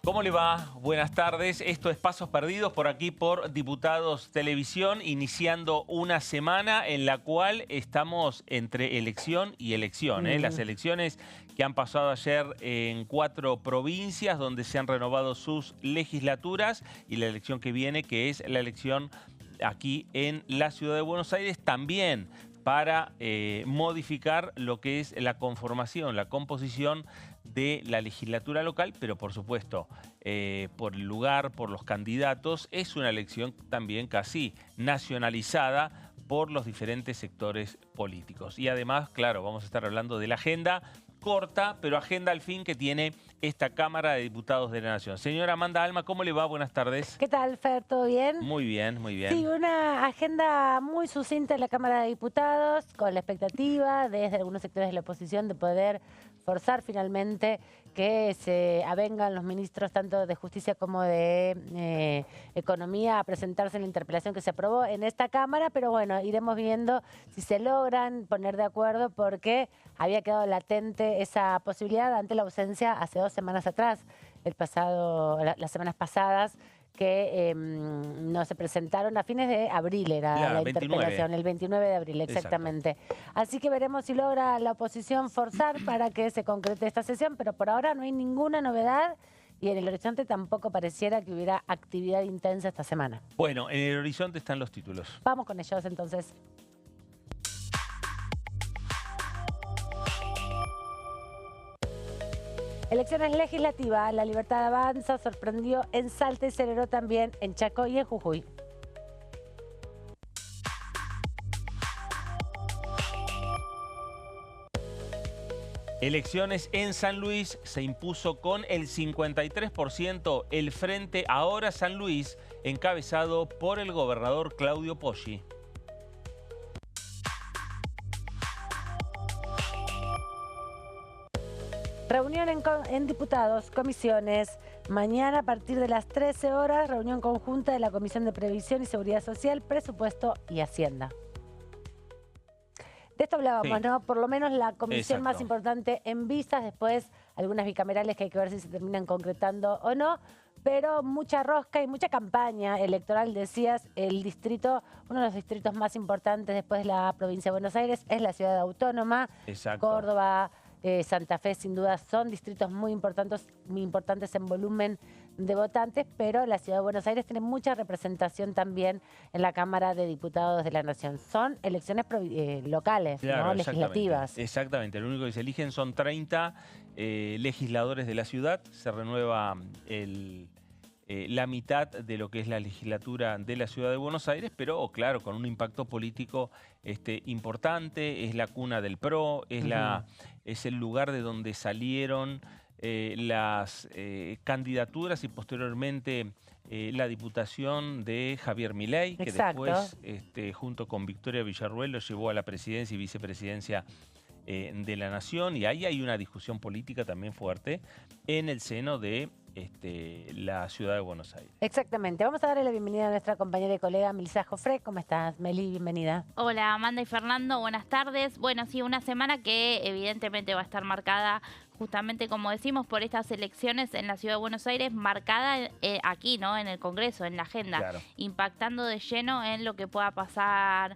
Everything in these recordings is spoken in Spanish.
¿Cómo le va? Buenas tardes. Esto es Pasos Perdidos por aquí por Diputados Televisión, iniciando una semana en la cual estamos entre elección y elección. Las elecciones que han pasado ayer en 4 provincias donde se han renovado sus legislaturas y la elección que viene, que es la elección aquí en la Ciudad de Buenos Aires, también para modificar lo que es la conformación, la composición de la legislatura local, pero por supuesto, por el lugar, por los candidatos, es una elección también casi nacionalizada por los diferentes sectores políticos. Y además, claro, vamos a estar hablando de la agenda corta, pero agenda al fin que tiene esta Cámara de Diputados de la Nación. Señora Amanda Alma, ¿cómo le va? Buenas tardes. ¿Qué tal, Fer? ¿Todo bien? Muy bien, muy bien. Sí, una agenda muy sucinta en la Cámara de Diputados, con la expectativa desde algunos sectores de la oposición de poder forzar finalmente que se avengan los ministros tanto de Justicia como de Economía a presentarse en la interpelación que se aprobó en esta Cámara, pero bueno, iremos viendo si se logran poner de acuerdo porque había quedado latente esa posibilidad ante la ausencia hace 2 semanas atrás, las semanas pasadas, que no se presentaron a fines de abril, era la interpelación, el 29 de abril, exactamente. Exacto. Así que veremos si logra la oposición forzar para que se concrete esta sesión, pero por ahora no hay ninguna novedad y en el horizonte tampoco pareciera que hubiera actividad intensa esta semana. Bueno, en el horizonte están los títulos. Vamos con ellos entonces. Elecciones legislativas, La Libertad Avanza sorprendió en Salta y aceleró también en Chaco y en Jujuy. Elecciones en San Luis, se impuso con el 53% el Frente Ahora San Luis, encabezado por el gobernador Claudio Poggi. Reunión en diputados, comisiones. Mañana a partir de las 13 horas, reunión conjunta de la Comisión de Previsión y Seguridad Social, Presupuesto y Hacienda. De esto hablábamos, sí, ¿no? Por lo menos la comisión más importante en vistas, después algunas bicamerales que hay que ver si se terminan concretando o no, pero mucha rosca y mucha campaña electoral, decías. El distrito, uno de los distritos más importantes después de la provincia de Buenos Aires es la ciudad autónoma. Exacto. Córdoba, Santa Fe, sin duda, son distritos muy importantes en volumen de votantes, pero la Ciudad de Buenos Aires tiene mucha representación también en la Cámara de Diputados de la Nación. Son elecciones locales, claro, ¿no? Legislativas. Exactamente, lo único que se eligen son 30 legisladores de la ciudad, se renueva la mitad de lo que es la legislatura de la Ciudad de Buenos Aires, pero claro, con un impacto político importante, es la cuna del PRO, es el lugar de donde salieron las candidaturas y posteriormente la diputación de Javier Milei, que después, junto con Victoria Villarruel, lo llevó a la presidencia y vicepresidencia de la Nación, y ahí hay una discusión política también fuerte en el seno de la Ciudad de Buenos Aires. Exactamente. Vamos a darle la bienvenida a nuestra compañera y colega Melissa Jofré. ¿Cómo estás, Meli? Bienvenida. Hola, Amanda y Fernando. Buenas tardes. Bueno, sí, una semana que evidentemente va a estar marcada justamente, como decimos, por estas elecciones en la Ciudad de Buenos Aires, marcada aquí, ¿no? En el Congreso, en la agenda, claro, impactando de lleno en lo que pueda pasar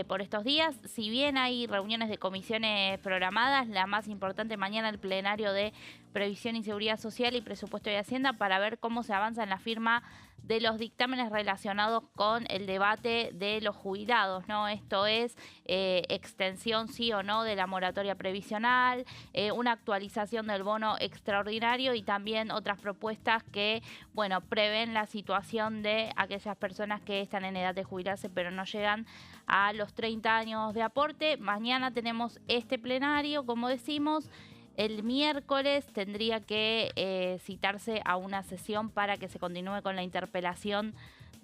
por estos días. Si bien hay reuniones de comisiones programadas, la más importante mañana, el plenario de Previsión y Seguridad Social y Presupuesto y Hacienda, para ver cómo se avanza en la firma de los dictámenes relacionados con el debate de los jubilados, ¿no? Esto es extensión sí o no de la moratoria previsional, una actualización del bono extraordinario y también otras propuestas que, bueno, prevén la situación de aquellas personas que están en edad de jubilarse pero no llegan a los 30 años de aporte. Mañana tenemos este plenario, como decimos. El miércoles tendría que citarse a una sesión para que se continúe con la interpelación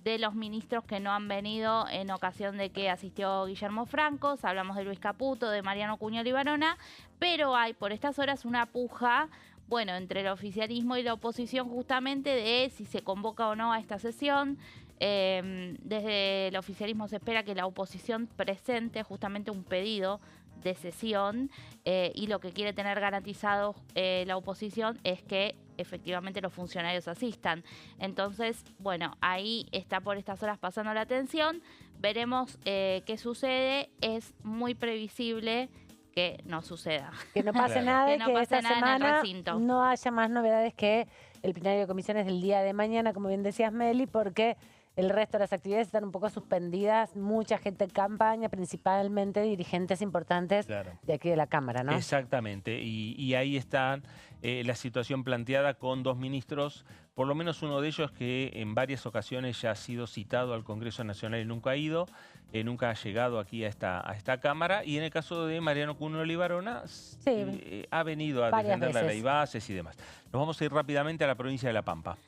de los ministros que no han venido en ocasión de que asistió Guillermo Franco. Hablamos de Luis Caputo, de Mariano Cuñol y Varona, pero hay por estas horas una puja, bueno, entre el oficialismo y la oposición, justamente de si se convoca o no a esta sesión. Desde el oficialismo se espera que la oposición presente justamente un pedido de sesión y lo que quiere tener garantizado la oposición es que efectivamente los funcionarios asistan. Entonces, bueno, ahí está por estas horas pasando la tensión. Veremos qué sucede. Es muy previsible que no suceda. Que no pase Claro. nada Que y no que pase esta nada en el semana recinto. no haya más novedades que el plenario de comisiones del día de mañana, como bien decías, Meli, porque el resto de las actividades están un poco suspendidas. Mucha gente en campaña, principalmente dirigentes importantes Claro. de aquí de la Cámara, ¿no? Exactamente, y ahí está la situación planteada con dos ministros, por lo menos uno de ellos que en varias ocasiones ya ha sido citado al Congreso Nacional y nunca ha ido, nunca ha llegado aquí a esta Cámara, y en el caso de Mariano Cuno Olivarona, ha venido a varias defender la veces. ley bases y demás. Nos vamos a ir rápidamente a la provincia de La Pampa.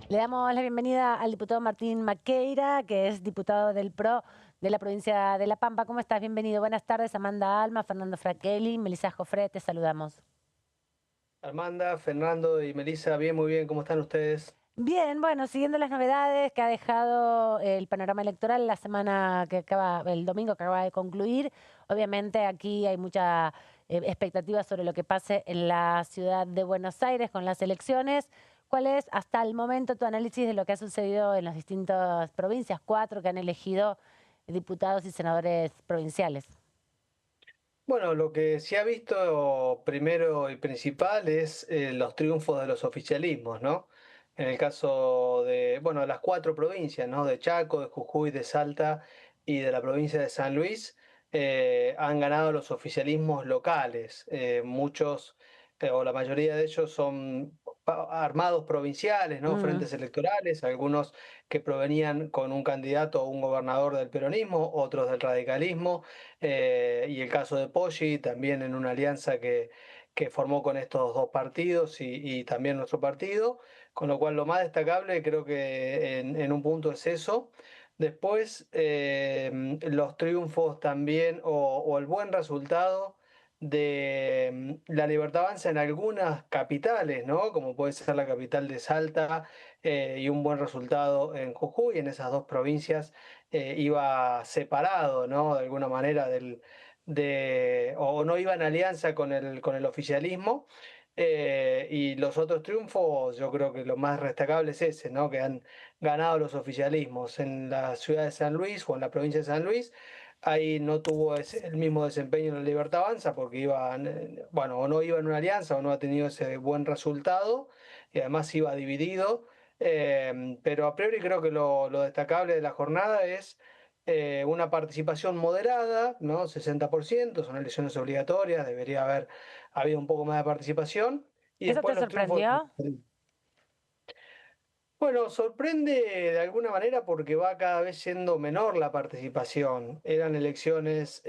Le damos la bienvenida al diputado Martín Maqueira, que es diputado del PRO de la provincia de La Pampa. ¿Cómo estás? Bienvenido. Buenas tardes, Amanda Alma, Fernando Fraquelli, Melissa Jofré, te saludamos. Amanda, Fernando y Melissa, bien, muy bien, ¿cómo están ustedes? Bien, bueno, siguiendo las novedades que ha dejado el panorama electoral la semana que acaba, el domingo que acaba de concluir, obviamente aquí hay mucha expectativa sobre lo que pase en la ciudad de Buenos Aires con las elecciones. ¿Cuál es hasta el momento tu análisis de lo que ha sucedido en las distintas provincias, 4 que han elegido diputados y senadores provinciales? Bueno, lo que se ha visto primero y principal es los triunfos de los oficialismos, ¿no? En el caso de, bueno, de las 4 provincias, ¿no? De Chaco, de Jujuy, de Salta y de la provincia de San Luis, han ganado los oficialismos locales. Muchos, o la mayoría de ellos son armados provinciales, ¿no? Frentes electorales, algunos que provenían con un candidato o un gobernador del peronismo, otros del radicalismo. Y el caso de Poggi, también en una alianza que formó con estos dos partidos y también nuestro partido, con lo cual lo más destacable creo que en un punto es eso. Después, los triunfos también o el buen resultado de la Libertad Avanza en algunas capitales, ¿no? Como puede ser la capital de Salta, y un buen resultado en Jujuy, en esas dos provincias iba separado, ¿no? De alguna manera o no iba en alianza con el oficialismo. Y los otros triunfos, yo creo que lo más destacable es ese, ¿no? Que han ganado los oficialismos en la ciudad de San Luis o en la provincia de San Luis. Ahí no tuvo el mismo desempeño en la Libertad Avanza porque iba, bueno, o no iba en una alianza o no ha tenido ese buen resultado y además iba dividido. Pero a priori creo que lo destacable de la jornada es una participación moderada, ¿no? 60%, son elecciones obligatorias, debería haber habido un poco más de participación. Y ¿Eso después te los triunfos. sorprendió? Bueno, sorprende de alguna manera porque va cada vez siendo menor la participación. Eran elecciones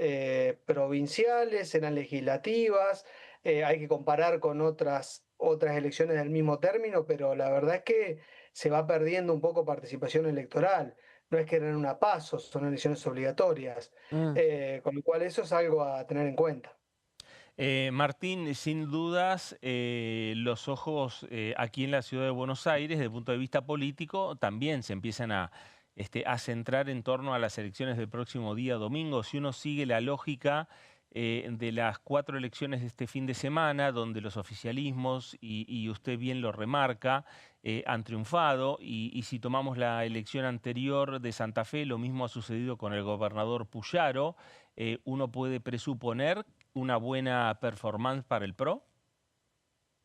provinciales, eran legislativas, hay que comparar con otras elecciones del mismo término, pero la verdad es que se va perdiendo un poco participación electoral. No es que eran una PASO, son elecciones obligatorias, Mm. con lo cual eso es algo a tener en cuenta. Martín, sin dudas, los ojos aquí en la ciudad de Buenos Aires, desde el punto de vista político, también se empiezan a centrar en torno a las elecciones del próximo día domingo. Si uno sigue la lógica de las 4 elecciones de este fin de semana, donde los oficialismos, y usted bien lo remarca, han triunfado, y si tomamos la elección anterior de Santa Fe, lo mismo ha sucedido con el gobernador Puyaro, uno puede presuponer una buena performance para el PRO.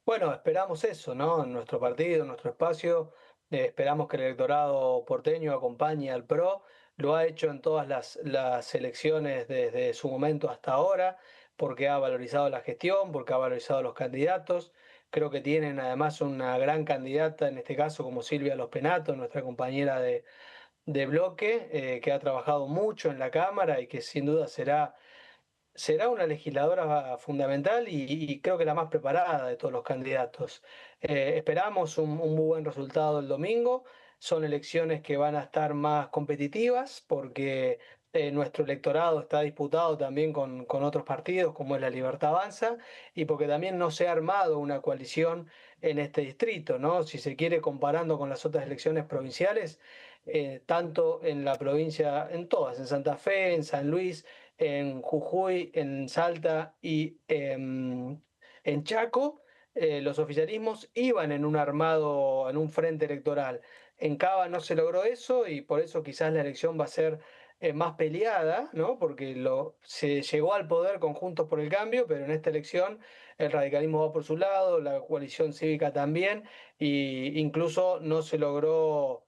Bueno, esperamos eso, ¿no? En nuestro partido, en nuestro espacio, esperamos que el electorado porteño acompañe al PRO. Lo ha hecho en todas las elecciones desde su momento hasta ahora, porque ha valorizado la gestión, porque ha valorizado los candidatos. Creo que tienen además una gran candidata, en este caso como Silvia Los Penato, nuestra compañera de bloque, que ha trabajado mucho en la Cámara y que sin duda será una legisladora fundamental y creo que la más preparada de todos los candidatos. Esperamos un muy buen resultado el domingo. Son elecciones que van a estar más competitivas porque nuestro electorado está disputado también con otros partidos como es la Libertad Avanza y porque también no se ha armado una coalición en este distrito, ¿no? Si se quiere, comparando con las otras elecciones provinciales, tanto en la provincia, en todas, en Santa Fe, en San Luis, en Jujuy, en Salta y en Chaco, los oficialismos iban en un armado, en un frente electoral. En Cava no se logró eso y por eso quizás la elección va a ser más peleada, ¿no? Porque se llegó al poder con Juntos por el Cambio, pero en esta elección el radicalismo va por su lado, la coalición cívica también, e incluso no se logró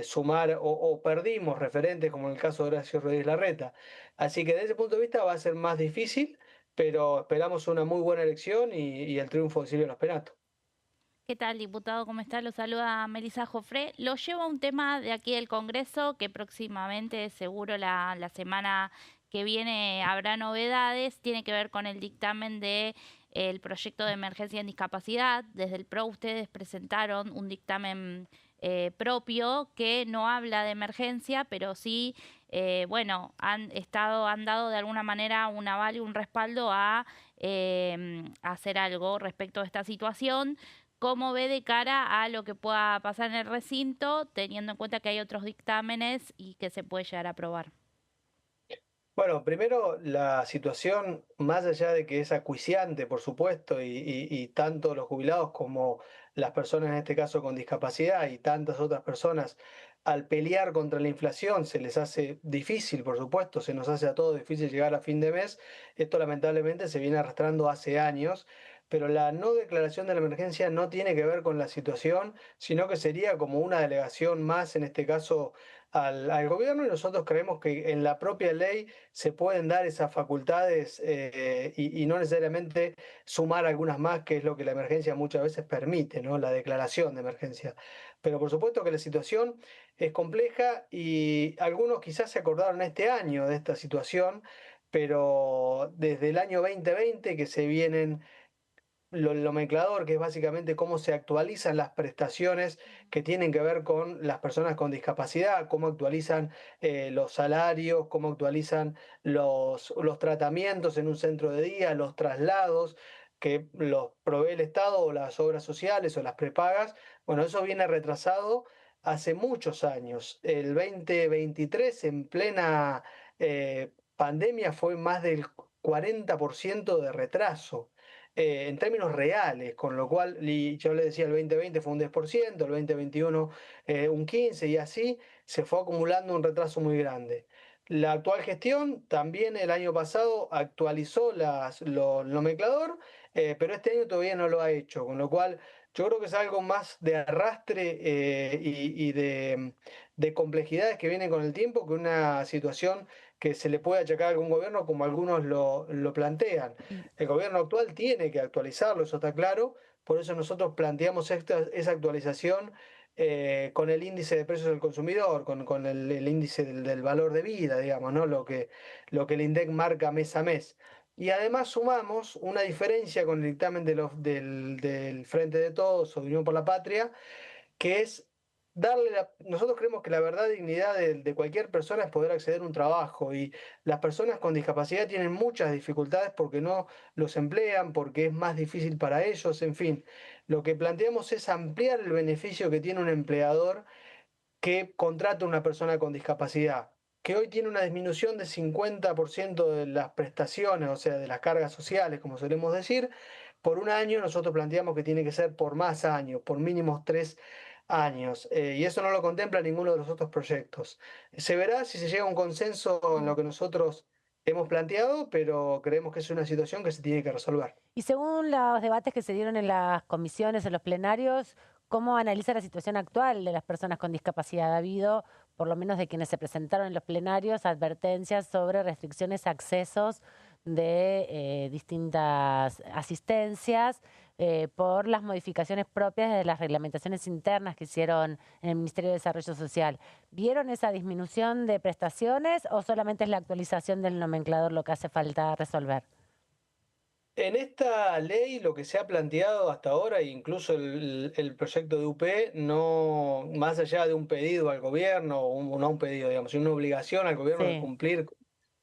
sumar o perdimos referentes, como en el caso de Horacio Rodríguez Larreta. Así que desde ese punto de vista va a ser más difícil, pero esperamos una muy buena elección y el triunfo de Silvio Losperato. ¿Qué tal, diputado? ¿Cómo está? Lo saluda Melissa Jofré. Lo llevo a un tema de aquí del Congreso que próximamente, seguro la semana que viene, habrá novedades. Tiene que ver con el dictamen de el proyecto de emergencia en discapacidad. Desde el PRO ustedes presentaron un dictamen propio que no habla de emergencia, pero sí, bueno, han dado de alguna manera un aval y un respaldo a hacer algo respecto a esta situación. ¿Cómo ve de cara a lo que pueda pasar en el recinto, teniendo en cuenta que hay otros dictámenes y que se puede llegar a aprobar? Bueno, primero la situación, más allá de que es acuciante, por supuesto, y tanto los jubilados como las personas, en este caso con discapacidad, y tantas otras personas, al pelear contra la inflación, se les hace difícil, por supuesto, se nos hace a todos difícil llegar a fin de mes. Esto lamentablemente se viene arrastrando hace años, pero la no declaración de la emergencia no tiene que ver con la situación, sino que sería como una delegación más, en este caso, al gobierno, y nosotros creemos que en la propia ley se pueden dar esas facultades y no necesariamente sumar algunas más, que es lo que la emergencia muchas veces permite, ¿no? La declaración de emergencia. Pero por supuesto que la situación es compleja y algunos quizás se acordaron este año de esta situación, pero desde el año 2020 que se vienen el nomenclador, que es básicamente cómo se actualizan las prestaciones que tienen que ver con las personas con discapacidad, cómo actualizan los salarios, cómo actualizan los tratamientos en un centro de día, los traslados que los provee el Estado o las obras sociales o las prepagas. Bueno, eso viene retrasado hace muchos años. El 2023, en plena pandemia, fue más del 40% de retraso en términos reales, con lo cual, y yo le decía, el 2020 fue un 10%, el 2021 un 15%, y así se fue acumulando un retraso muy grande. La actual gestión también el año pasado actualizó el nomenclador, pero este año todavía no lo ha hecho, con lo cual yo creo que es algo más de arrastre y de complejidades que vienen con el tiempo que una situación que se le puede achacar a algún gobierno como algunos lo plantean. Mm. El gobierno actual tiene que actualizarlo, eso está claro, por eso nosotros planteamos esa actualización con el índice de precios del consumidor, con el índice del valor de vida, digamos, ¿no? Lo que el INDEC marca mes a mes. Y además sumamos una diferencia con el dictamen del Frente de Todos o de Unión por la Patria, que es nosotros creemos que la verdad y dignidad de cualquier persona es poder acceder a un trabajo, y las personas con discapacidad tienen muchas dificultades porque no los emplean, porque es más difícil para ellos, en fin. Lo que planteamos es ampliar el beneficio que tiene un empleador que contrata a una persona con discapacidad, que hoy tiene una disminución de 50% de las prestaciones, o sea, de las cargas sociales, como solemos decir, por un año. Nosotros planteamos que tiene que ser por más años, por mínimos 3 años, y eso no lo contempla ninguno de los otros proyectos. Se verá si se llega a un consenso en lo que nosotros hemos planteado, pero creemos que es una situación que se tiene que resolver. Y según los debates que se dieron en las comisiones, en los plenarios, ¿cómo analiza la situación actual de las personas con discapacidad? Ha habido, por lo menos de quienes se presentaron en los plenarios, advertencias sobre restricciones a accesos de distintas asistencias por las modificaciones propias de las reglamentaciones internas que hicieron en el Ministerio de Desarrollo Social. ¿Vieron esa disminución de prestaciones o solamente es la actualización del nomenclador lo que hace falta resolver? En esta ley lo que se ha planteado hasta ahora, e incluso el proyecto de UP, no, más allá de un pedido al gobierno, no un pedido, digamos, sino una obligación al gobierno de Sí. cumplir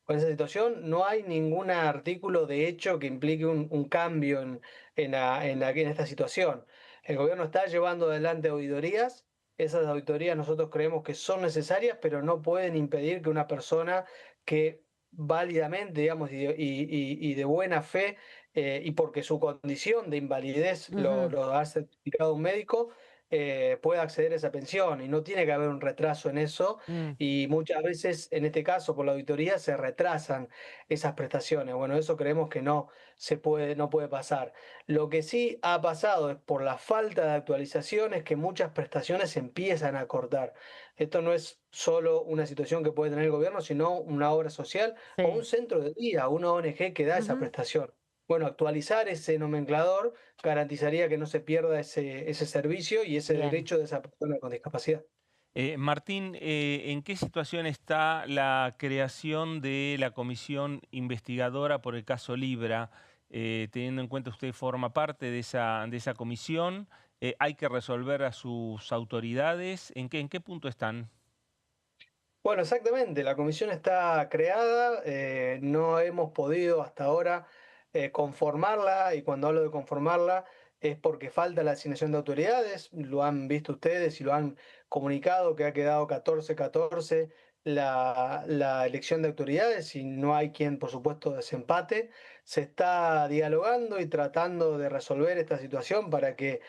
con esa situación, no hay ningún artículo de hecho que implique un cambio en esta situación. El gobierno está llevando adelante auditorías. Esas auditorías nosotros creemos que son necesarias, pero no pueden impedir que una persona que válidamente, digamos, y de buena fe, y porque su condición de invalidez lo ha certificado un médico, pueda acceder a esa pensión. Y no tiene que haber un retraso en eso. Mm. Y muchas veces, en este caso, por la auditoría, se retrasan esas prestaciones. Bueno, eso creemos que no puede pasar. Lo que sí ha pasado es por la falta de actualizaciones que muchas prestaciones se empiezan a cortar. Esto no es solo una situación que puede tener el gobierno, sino una obra social o un Sí. centro de día, una ONG que da esa Ujú. prestación. Bueno, actualizar ese nomenclador garantizaría que no se pierda ese servicio y ese Bien. derecho de esa persona con discapacidad. Martín, ¿en qué situación está la creación de la comisión investigadora por el caso Libra? Teniendo en cuenta usted forma parte de esa comisión, ¿hay que resolver a sus autoridades? ¿En qué punto están? Bueno, exactamente, la comisión está creada, no hemos podido hasta ahora conformarla, y cuando hablo de conformarla es porque falta la asignación de autoridades. Lo han visto ustedes y lo han comunicado que ha quedado 14-14 la elección de autoridades y no hay quien, por supuesto, desempate. Se está dialogando y tratando de resolver esta situación para que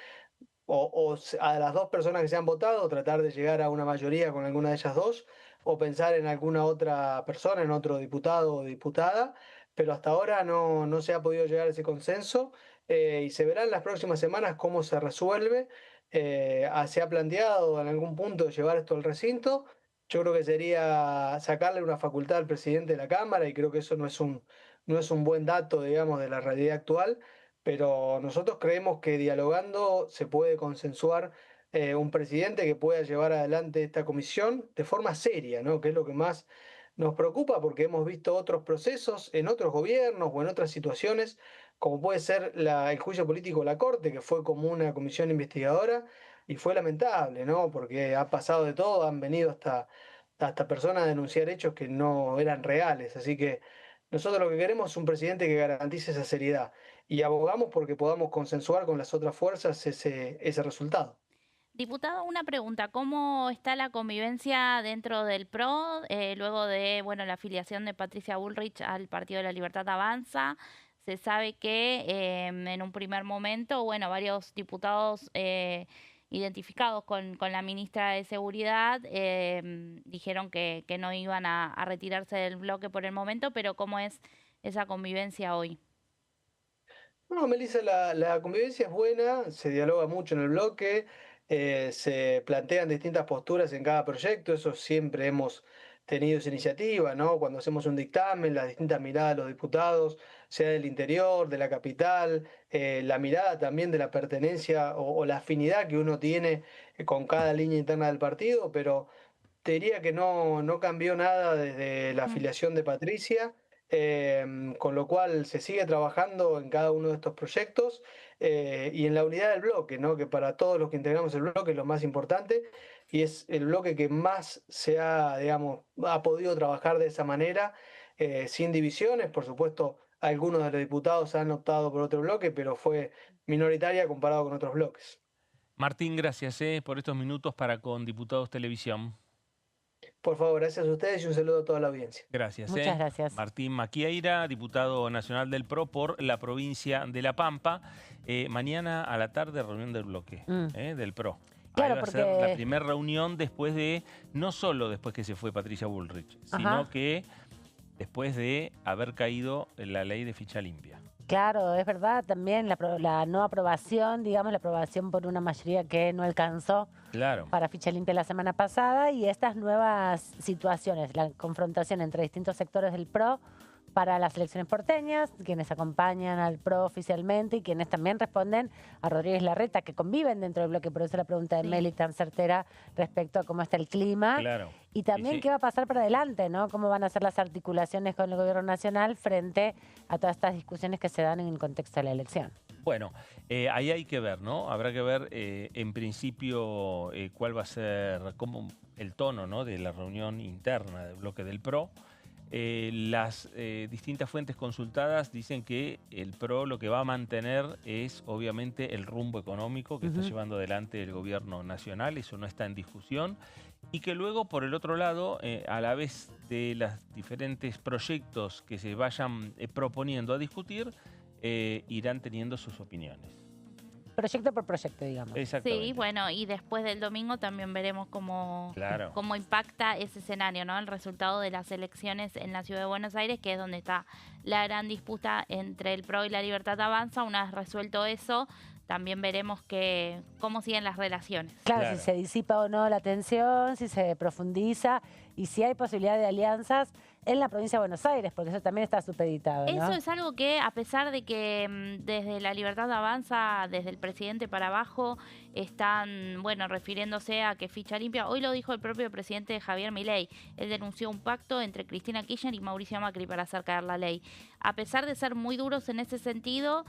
a las dos personas que se han votado, tratar de llegar a una mayoría con alguna de ellas dos, o pensar en alguna otra persona, en otro diputado o diputada, pero hasta ahora no se ha podido llegar a ese consenso, y se verá en las próximas semanas cómo se resuelve. Se ha planteado en algún punto llevar esto al recinto. Yo creo que sería sacarle una facultad al presidente de la Cámara, y creo que eso no es un buen dato, digamos, de la realidad actual, pero nosotros creemos que dialogando se puede consensuar un presidente que pueda llevar adelante esta comisión de forma seria, ¿no? Que es lo que más nos preocupa, porque hemos visto otros procesos en otros gobiernos o en otras situaciones, como puede ser el juicio político de la Corte, que fue como una comisión investigadora y fue lamentable, ¿no? Porque ha pasado de todo, han venido hasta personas a denunciar hechos que no eran reales. Así que nosotros lo que queremos es un presidente que garantice esa seriedad, y abogamos porque podamos consensuar con las otras fuerzas ese resultado. Diputado, una pregunta, ¿cómo está la convivencia dentro del PRO luego de, bueno, la afiliación de Patricia Bullrich al Partido de la Libertad Avanza? Se sabe que en un primer momento, bueno, varios diputados identificados con la ministra de Seguridad dijeron que no iban a retirarse del bloque por el momento, pero ¿cómo es esa convivencia hoy? No, Melissa, la convivencia es buena, se dialoga mucho en el bloque, se plantean distintas posturas en cada proyecto. Eso siempre hemos tenido esa iniciativa, ¿no? Cuando hacemos un dictamen, las distintas miradas de los diputados, sea del interior, de la capital, la mirada también de la pertenencia o la afinidad que uno tiene con cada línea interna del partido, pero te diría que no cambió nada desde la Mm. afiliación de Patricia, con lo cual se sigue trabajando en cada uno de estos proyectos, y en la unidad del bloque, ¿no? Que para todos los que integramos el bloque es lo más importante, y es el bloque que más digamos, ha podido trabajar de esa manera, sin divisiones. Por supuesto, algunos de los diputados han optado por otro bloque, pero fue minoritaria comparado con otros bloques. Martín, gracias por estos minutos para con Diputados Televisión. Por favor, gracias a ustedes y un saludo a toda la audiencia. Gracias. Muchas gracias. Martín Maquieira, diputado nacional del PRO por la provincia de La Pampa. Mañana a la tarde reunión del bloque del PRO. Claro, Ahí va a ser porque- la primera reunión después de, no solo después que se fue Patricia Bullrich, sino Ajá. que después de haber caído en la ley de ficha limpia. Claro, es verdad también la no aprobación, digamos, la aprobación por una mayoría que no alcanzó Claro. para ficha limpia la semana pasada, y estas nuevas situaciones, la confrontación entre distintos sectores del PRO para las elecciones porteñas, quienes acompañan al PRO oficialmente y quienes también responden a Rodríguez Larreta, que conviven dentro del bloque. Por eso la pregunta de Sí. Meli tan certera respecto a cómo está el clima. Claro. Y también sí. qué va a pasar para adelante, ¿no? Cómo van a ser las articulaciones con el gobierno nacional frente a todas estas discusiones que se dan en el contexto de la elección. Bueno, ahí hay que ver, ¿no? Habrá que ver en principio cuál va a ser el tono, ¿no? De la reunión interna del bloque del PRO. Las distintas fuentes consultadas dicen que el PRO lo que va a mantener es obviamente el rumbo económico que está llevando adelante el gobierno nacional, eso no está en discusión, y que luego por el otro lado, a la vez de los diferentes proyectos que se vayan proponiendo a discutir, irán teniendo sus opiniones. Proyecto por proyecto, digamos. Exactamente. Sí, bueno, y después del domingo también veremos cómo Claro. impacta ese escenario, ¿no? El resultado de las elecciones en la Ciudad de Buenos Aires, que es donde está la gran disputa entre el PRO y la Libertad Avanza. Una vez resuelto eso, también veremos cómo siguen las relaciones. Claro, si se disipa o no la tensión, si se profundiza y si hay posibilidad de alianzas en la provincia de Buenos Aires, porque eso también está supeditado, ¿no? Eso es algo que, a pesar de que desde la Libertad Avanza, desde el presidente para abajo, están, bueno, refiriéndose a que ficha limpia. Hoy lo dijo el propio presidente Javier Milei. Él denunció un pacto entre Cristina Kirchner y Mauricio Macri para hacer caer la ley. A pesar de ser muy duros en ese sentido,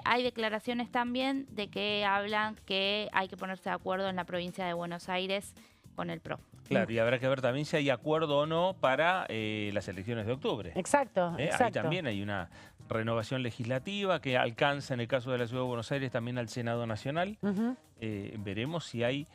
hay declaraciones también de que hablan que hay que ponerse de acuerdo en la provincia de Buenos Aires con el PRO. Claro, y habrá que ver también si hay acuerdo o no para las elecciones de octubre. Exacto, exacto. Ahí también hay una renovación legislativa que alcanza, en el caso de la Ciudad de Buenos Aires, también al Senado Nacional. Veremos si hay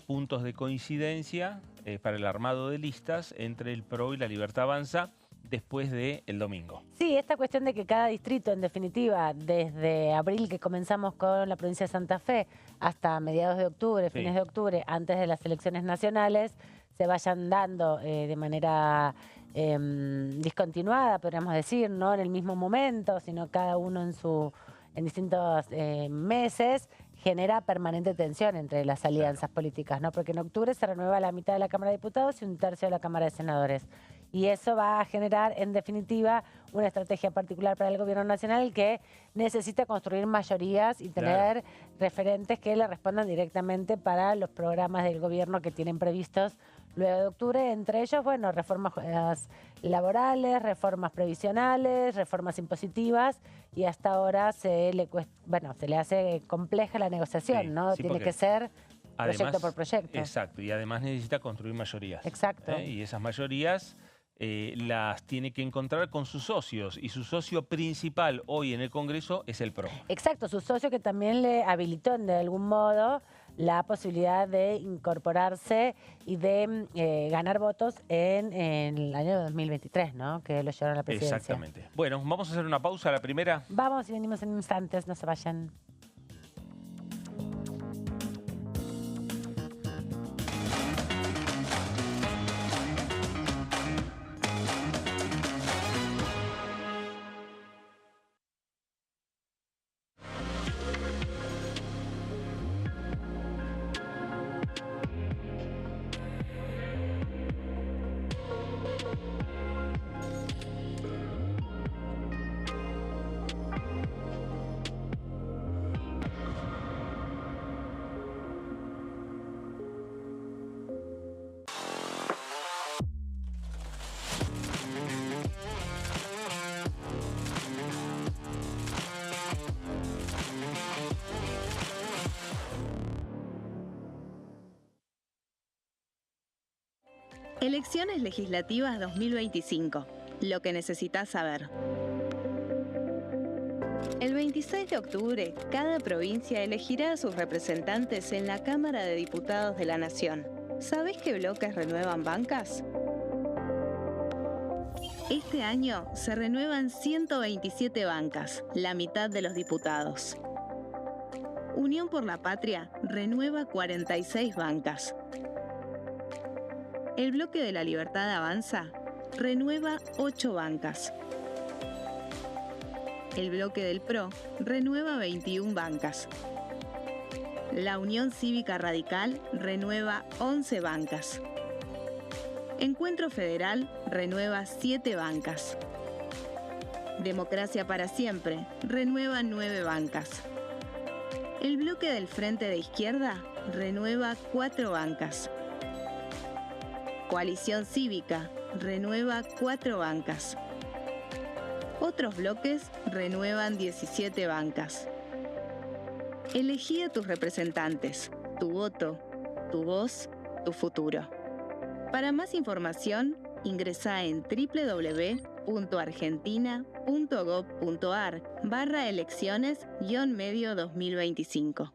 puntos de coincidencia para el armado de listas entre el PRO y la Libertad Avanza después del domingo. Sí, esta cuestión de que cada distrito, en definitiva, desde abril que comenzamos con la provincia de Santa Fe hasta mediados de octubre, fines de octubre, antes de las elecciones nacionales, se vayan dando de manera discontinuada, podríamos decir, no en el mismo momento, sino cada uno en distintos meses, genera permanente tensión entre las alianzas políticas, ¿no? Porque en octubre se renueva la mitad de la Cámara de Diputados y un tercio de la Cámara de Senadores. Y eso va a generar, en definitiva, una estrategia particular para el gobierno nacional que necesita construir mayorías y tener referentes que le respondan directamente para los programas del gobierno que tienen previstos luego de octubre, entre ellos, bueno, reformas laborales, reformas previsionales, reformas impositivas, y hasta ahora se le hace compleja la negociación, ¿no? Sí, Tiene que ser proyecto además, por proyecto. Exacto, y además necesita construir mayorías. Exacto. Y esas mayorías las tiene que encontrar con sus socios, y su socio principal hoy en el Congreso es el PRO. Exacto, su socio que también le habilitó de algún modo la posibilidad de incorporarse y de ganar votos en el año 2023, ¿no? Que lo llevaron a la presidencia. Exactamente. Bueno, vamos a hacer una pausa, la primera. Vamos y venimos en instantes, no se vayan. Elecciones legislativas 2025. Lo que necesitas saber. El 26 de octubre, cada provincia elegirá a sus representantes en la Cámara de Diputados de la Nación. ¿Sabés qué bloques renuevan bancas? Este año se renuevan 127 bancas, la mitad de los diputados. Unión por la Patria renueva 46 bancas. El bloque de la Libertad Avanza renueva 8 bancas. El bloque del PRO renueva 21 bancas. La Unión Cívica Radical renueva 11 bancas. Encuentro Federal renueva 7 bancas. Democracia para Siempre renueva 9 bancas. El bloque del Frente de Izquierda renueva 4 bancas. Coalición Cívica renueva 4 bancas. Otros bloques renuevan 17 bancas. Elegí a tus representantes, tu voto, tu voz, tu futuro. Para más información, Ingresá en www.argentina.gov.ar/elecciones-medio 2025.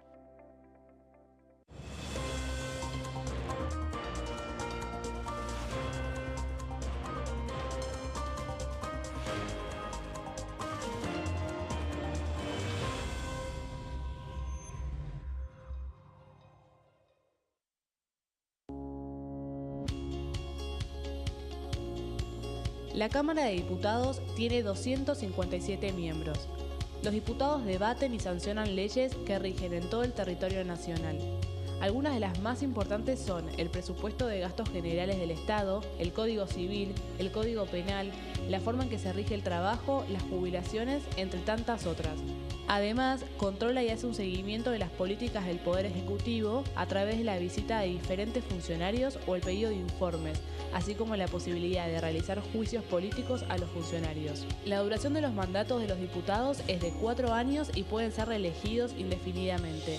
La Cámara de Diputados tiene 257 miembros. Los diputados debaten y sancionan leyes que rigen en todo el territorio nacional. Algunas de las más importantes son el presupuesto de gastos generales del Estado, el Código Civil, el Código Penal, la forma en que se rige el trabajo, las jubilaciones, entre tantas otras. Además, controla y hace un seguimiento de las políticas del Poder Ejecutivo a través de la visita de diferentes funcionarios o el pedido de informes, así como la posibilidad de realizar juicios políticos a los funcionarios. La duración de los mandatos de los diputados es de 4 años y pueden ser reelegidos indefinidamente.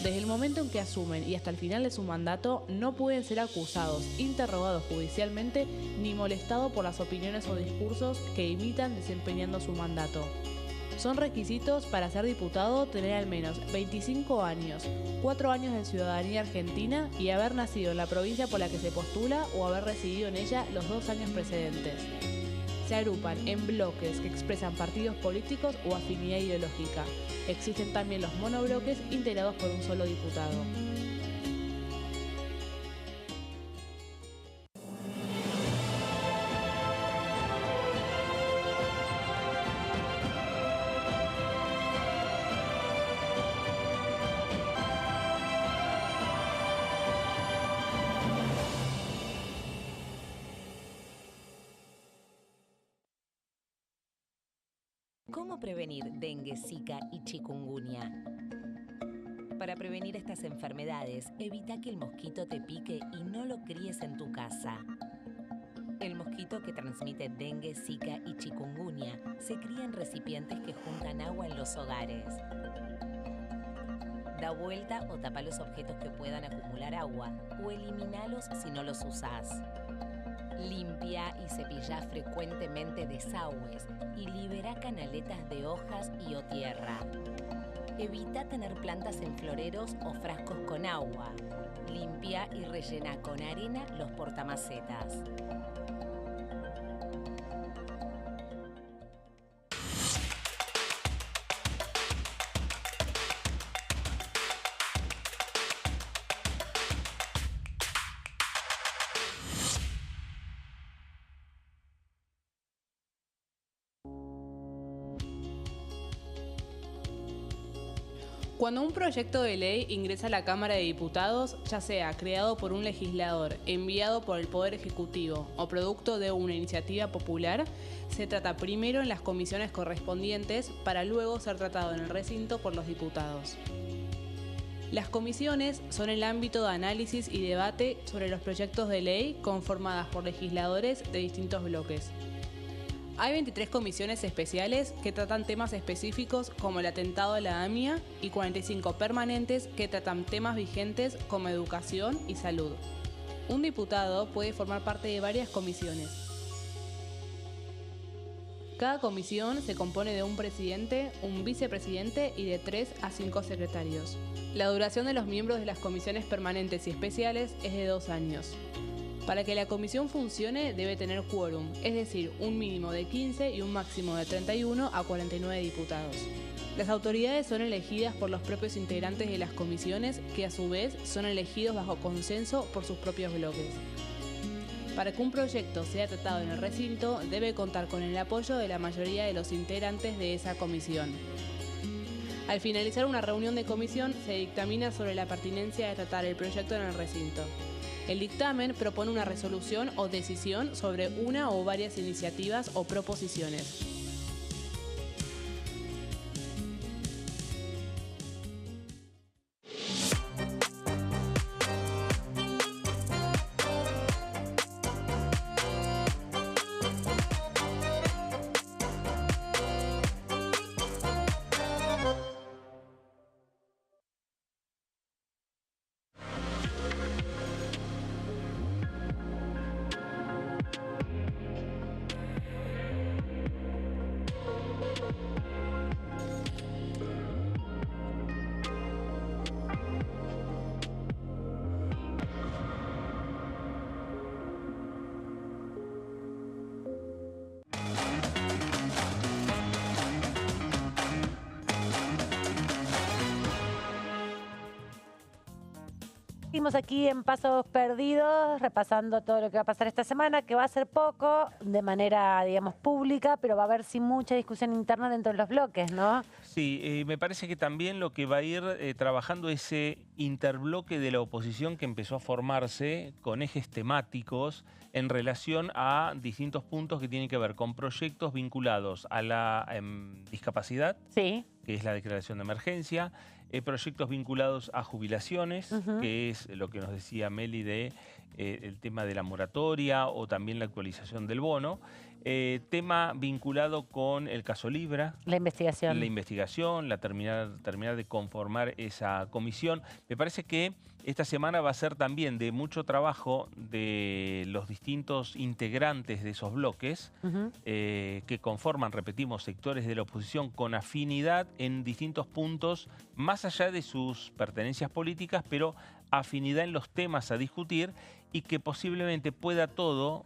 Desde el momento en que asumen y hasta el final de su mandato, no pueden ser acusados, interrogados judicialmente ni molestados por las opiniones o discursos que imitan desempeñando su mandato. Son requisitos para ser diputado tener al menos 25 años, 4 años de ciudadanía argentina y haber nacido en la provincia por la que se postula o haber residido en ella los 2 años precedentes. Se agrupan en bloques que expresan partidos políticos o afinidad ideológica. Existen también los monobloques integrados por un solo diputado. ¿Cómo prevenir dengue, zika y chikungunya? Para prevenir estas enfermedades, evita que el mosquito te pique y no lo críes en tu casa. El mosquito que transmite dengue, zika y chikungunya se cría en recipientes que juntan agua en los hogares. Da vuelta o tapa los objetos que puedan acumular agua o eliminalos si no los usás. Limpia y cepilla frecuentemente desagües y libera canaletas de hojas y o tierra. Evita tener plantas en floreros o frascos con agua. Limpia y rellena con arena los portamacetas. Cuando un proyecto de ley ingresa a la Cámara de Diputados, ya sea creado por un legislador, enviado por el Poder Ejecutivo o producto de una iniciativa popular, se trata primero en las comisiones correspondientes para luego ser tratado en el recinto por los diputados. Las comisiones son el ámbito de análisis y debate sobre los proyectos de ley conformadas por legisladores de distintos bloques. Hay 23 comisiones especiales que tratan temas específicos como el atentado a la AMIA y 45 permanentes que tratan temas vigentes como educación y salud. Un diputado puede formar parte de varias comisiones. Cada comisión se compone de un presidente, un vicepresidente y de 3 a 5 secretarios. La duración de los miembros de las comisiones permanentes y especiales es de 2 años. Para que la comisión funcione debe tener quórum, es decir, un mínimo de 15 y un máximo de 31 a 49 diputados. Las autoridades son elegidas por los propios integrantes de las comisiones, que a su vez son elegidos bajo consenso por sus propios bloques. Para que un proyecto sea tratado en el recinto, debe contar con el apoyo de la mayoría de los integrantes de esa comisión. Al finalizar una reunión de comisión, se dictamina sobre la pertinencia de tratar el proyecto en el recinto. El dictamen propone una resolución o decisión sobre una o varias iniciativas o proposiciones. Seguimos aquí en Pasos Perdidos, repasando todo lo que va a pasar esta semana, que va a ser poco, de manera, digamos, pública, pero va a haber sí mucha discusión interna dentro de los bloques, ¿no? Sí, me parece que también lo que va a ir trabajando ese interbloque de la oposición que empezó a formarse con ejes temáticos en relación a distintos puntos que tienen que ver con proyectos vinculados a la discapacidad, Sí. que es la declaración de emergencia, proyectos vinculados a jubilaciones, que es lo que nos decía Meli de el tema de la moratoria o también la actualización del bono, tema vinculado con el caso Libra. La investigación. La investigación, terminar de conformar esa comisión. Me parece que esta semana va a ser también de mucho trabajo de los distintos integrantes de esos bloques que conforman, repetimos, sectores de la oposición con afinidad en distintos puntos, más allá de sus pertenencias políticas, pero afinidad en los temas a discutir y que posiblemente pueda todo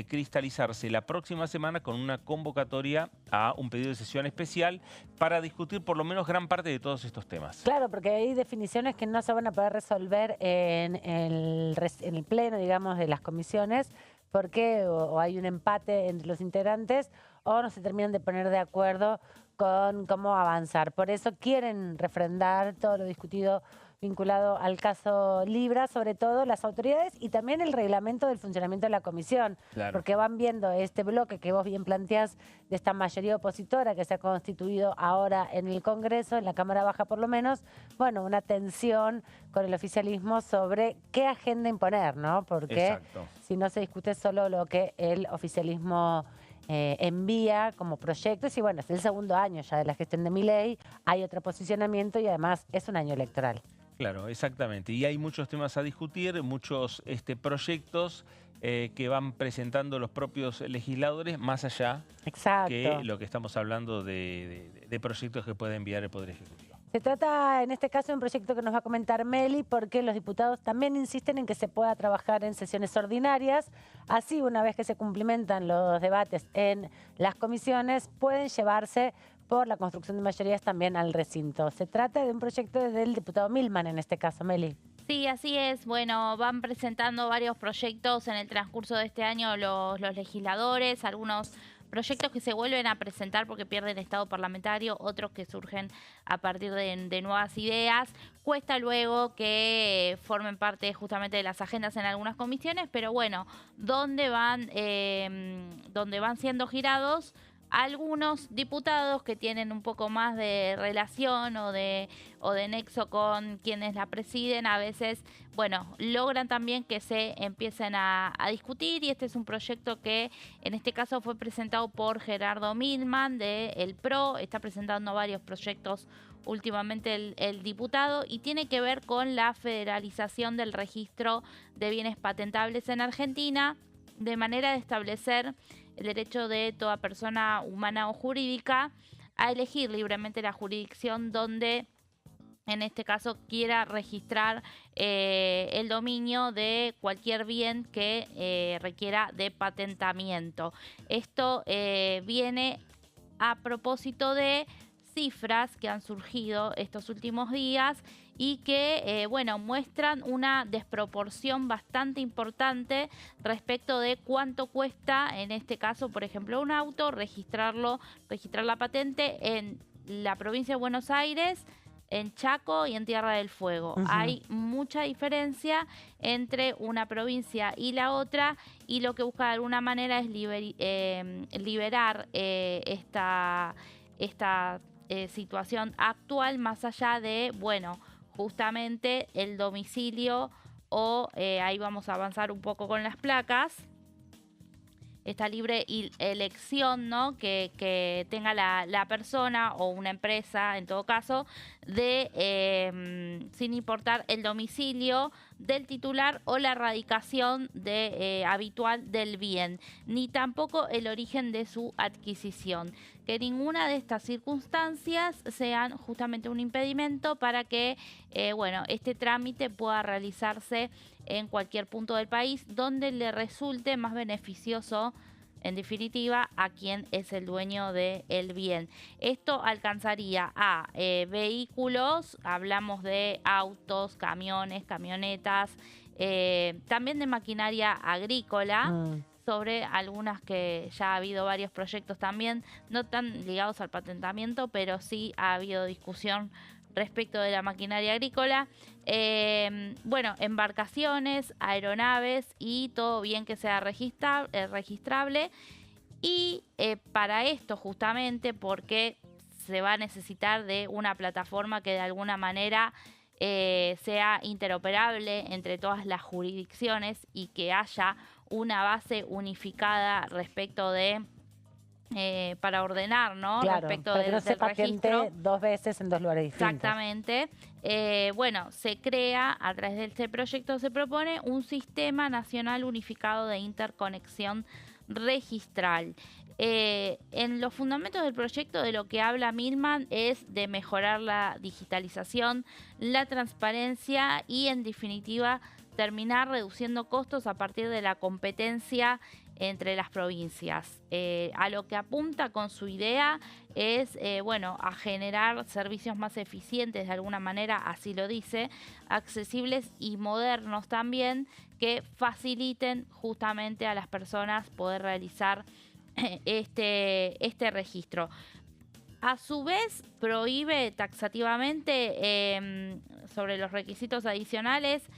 cristalizarse la próxima semana con una convocatoria a un pedido de sesión especial para discutir por lo menos gran parte de todos estos temas. Claro, porque hay definiciones que no se van a poder resolver en el pleno, digamos, de las comisiones, porque o hay un empate entre los integrantes o no se terminan de poner de acuerdo con cómo avanzar. Por eso quieren refrendar todo lo discutido vinculado al caso Libra, sobre todo las autoridades y también el reglamento del funcionamiento de la comisión, Claro. porque van viendo este bloque que vos bien planteás de esta mayoría opositora que se ha constituido ahora en el Congreso, en la Cámara Baja por lo menos, bueno, una tensión con el oficialismo sobre qué agenda imponer, ¿no? Porque Exacto. si no se discute solo lo que el oficialismo envía como proyectos y bueno, es el segundo año ya de la gestión de Milei, hay otro posicionamiento y además es un año electoral. Claro, exactamente. Y hay muchos temas a discutir, muchos proyectos que van presentando los propios legisladores, más allá Exacto. que lo que estamos hablando de proyectos que puede enviar el Poder Ejecutivo. Se trata en este caso de un proyecto que nos va a comentar Meli, porque los diputados también insisten en que se pueda trabajar en sesiones ordinarias. Así, una vez que se cumplimentan los debates en las comisiones, pueden llevarse por la construcción de mayorías también al recinto. Se trata de un proyecto del diputado Milman en este caso, Meli. Sí, así es. Bueno, van presentando varios proyectos en el transcurso de este año los legisladores, algunos proyectos que se vuelven a presentar porque pierden estado parlamentario, otros que surgen a partir de nuevas ideas. Cuesta luego que formen parte justamente de las agendas en algunas comisiones, pero bueno, donde van siendo girados algunos diputados que tienen un poco más de relación o de nexo con quienes la presiden, a veces, bueno, logran también que se empiecen a discutir, y este es un proyecto que en este caso fue presentado por Gerardo Milman de El PRO, está presentando varios proyectos últimamente el diputado, y tiene que ver con la federalización del registro de bienes patentables en Argentina, de manera de establecer el derecho de toda persona humana o jurídica a elegir libremente la jurisdicción donde, en este caso, quiera registrar el dominio de cualquier bien que requiera de patentamiento. Esto viene a propósito de cifras que han surgido estos últimos días y que, bueno, muestran una desproporción bastante importante respecto de cuánto cuesta, en este caso, por ejemplo, un auto, registrar la patente en la provincia de Buenos Aires, en Chaco y en Tierra del Fuego. Hay mucha diferencia entre una provincia y la otra, y lo que busca de alguna manera es liberar esta situación actual, más allá de, bueno, justamente el domicilio o ahí vamos a avanzar un poco con las placas, esta libre elección, ¿no? que tenga la persona o una empresa, en todo caso, de sin importar el domicilio del titular o la radicación habitual del bien, ni tampoco el origen de su adquisición. Que ninguna de estas circunstancias sean justamente un impedimento para que bueno, este trámite pueda realizarse en cualquier punto del país donde le resulte más beneficioso en definitiva, a quien es el dueño del bien. Esto alcanzaría a vehículos, hablamos de autos, camiones, camionetas, también de maquinaria agrícola, sobre algunas que ya ha habido varios proyectos también, no tan ligados al patentamiento, pero sí ha habido discusión respecto de la maquinaria agrícola. Bueno, embarcaciones, aeronaves y todo bien que sea registrable. Y para esto justamente porque se va a necesitar de una plataforma que de alguna manera sea interoperable entre todas las jurisdicciones y que haya una base unificada respecto de para ordenar, ¿no? Claro, respecto para que no del se patente registro. 2 veces en 2 lugares distintos. Exactamente. Bueno, se crea, a través de este proyecto se propone un sistema nacional unificado de interconexión registral. En los fundamentos del proyecto de lo que habla Milman es de mejorar la digitalización, la transparencia y en definitiva terminar reduciendo costos a partir de la competencia entre las provincias. A lo que apunta con su idea es, bueno, a generar servicios más eficientes de alguna manera, así lo dice, accesibles y modernos también, que faciliten justamente a las personas poder realizar este registro. A su vez, prohíbe taxativamente sobre los requisitos adicionales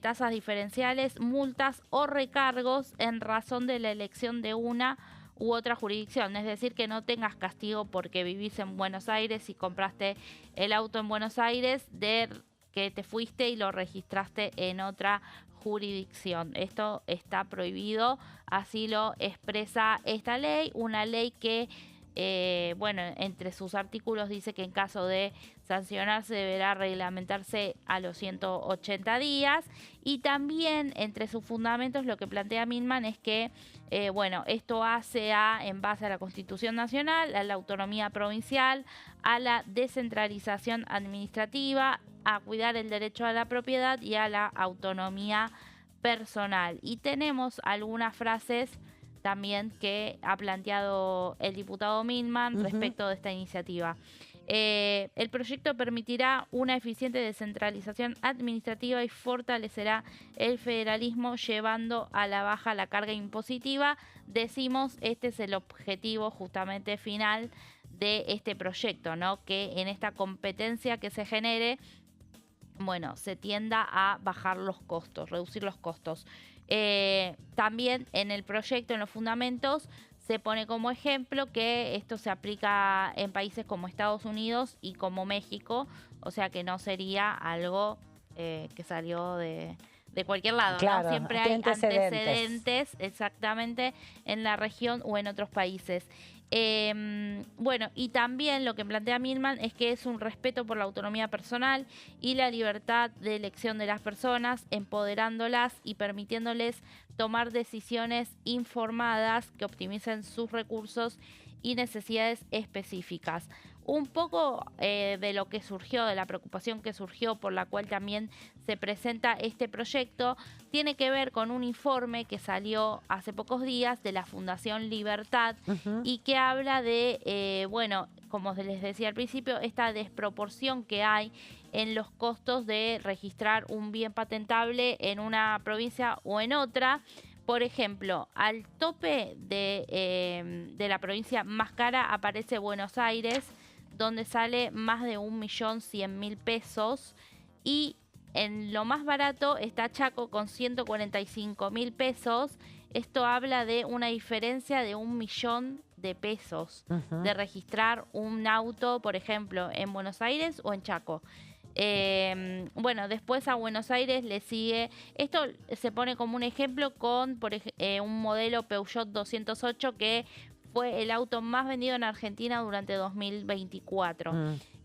tasas diferenciales, multas o recargos en razón de la elección de una u otra jurisdicción. Es decir, que no tengas castigo porque vivís en Buenos Aires y compraste el auto en Buenos Aires, de que te fuiste y lo registraste en otra jurisdicción. Esto está prohibido, así lo expresa esta ley, una ley que bueno, entre sus artículos dice que en caso de sancionarse deberá reglamentarse a los 180 días y también entre sus fundamentos lo que plantea Milman es que bueno, esto hace en base a la Constitución Nacional, a la autonomía provincial, a la descentralización administrativa, a cuidar el derecho a la propiedad y a la autonomía personal. Y tenemos algunas frases también que ha planteado el diputado Milman respecto de esta iniciativa. El proyecto permitirá una eficiente descentralización administrativa y fortalecerá el federalismo llevando a la baja la carga impositiva. Decimos, este es el objetivo justamente final de este proyecto, ¿no? Que en esta competencia que se genere, bueno, se tienda a bajar los costos, reducir los costos. También en el proyecto, en los fundamentos, se pone como ejemplo que esto se aplica en países como Estados Unidos y como México, o sea que no sería algo que salió de cualquier lado, claro, ¿no? Siempre hay antecedentes exactamente en la región o en otros países. Bueno, y también lo que plantea Milman es que es un respeto por la autonomía personal y la libertad de elección de las personas, empoderándolas y permitiéndoles tomar decisiones informadas que optimicen sus recursos y necesidades específicas. Un poco de lo que surgió, de la preocupación que surgió, por la cual también se presenta este proyecto, tiene que ver con un informe que salió hace pocos días de la Fundación Libertad y que habla de, bueno, como les decía al principio, esta desproporción que hay en los costos de registrar un bien patentable en una provincia o en otra. Por ejemplo, al tope de la provincia más cara aparece Buenos Aires, donde sale más de 1.100.000 pesos, y en lo más barato está Chaco con 145.000 pesos. Esto habla de una diferencia de 1.000.000 de pesos de registrar un auto, por ejemplo, en Buenos Aires o en Chaco. Bueno, después a Buenos Aires le sigue, esto se pone como un ejemplo con un modelo Peugeot 208 que fue el auto más vendido en Argentina durante 2024.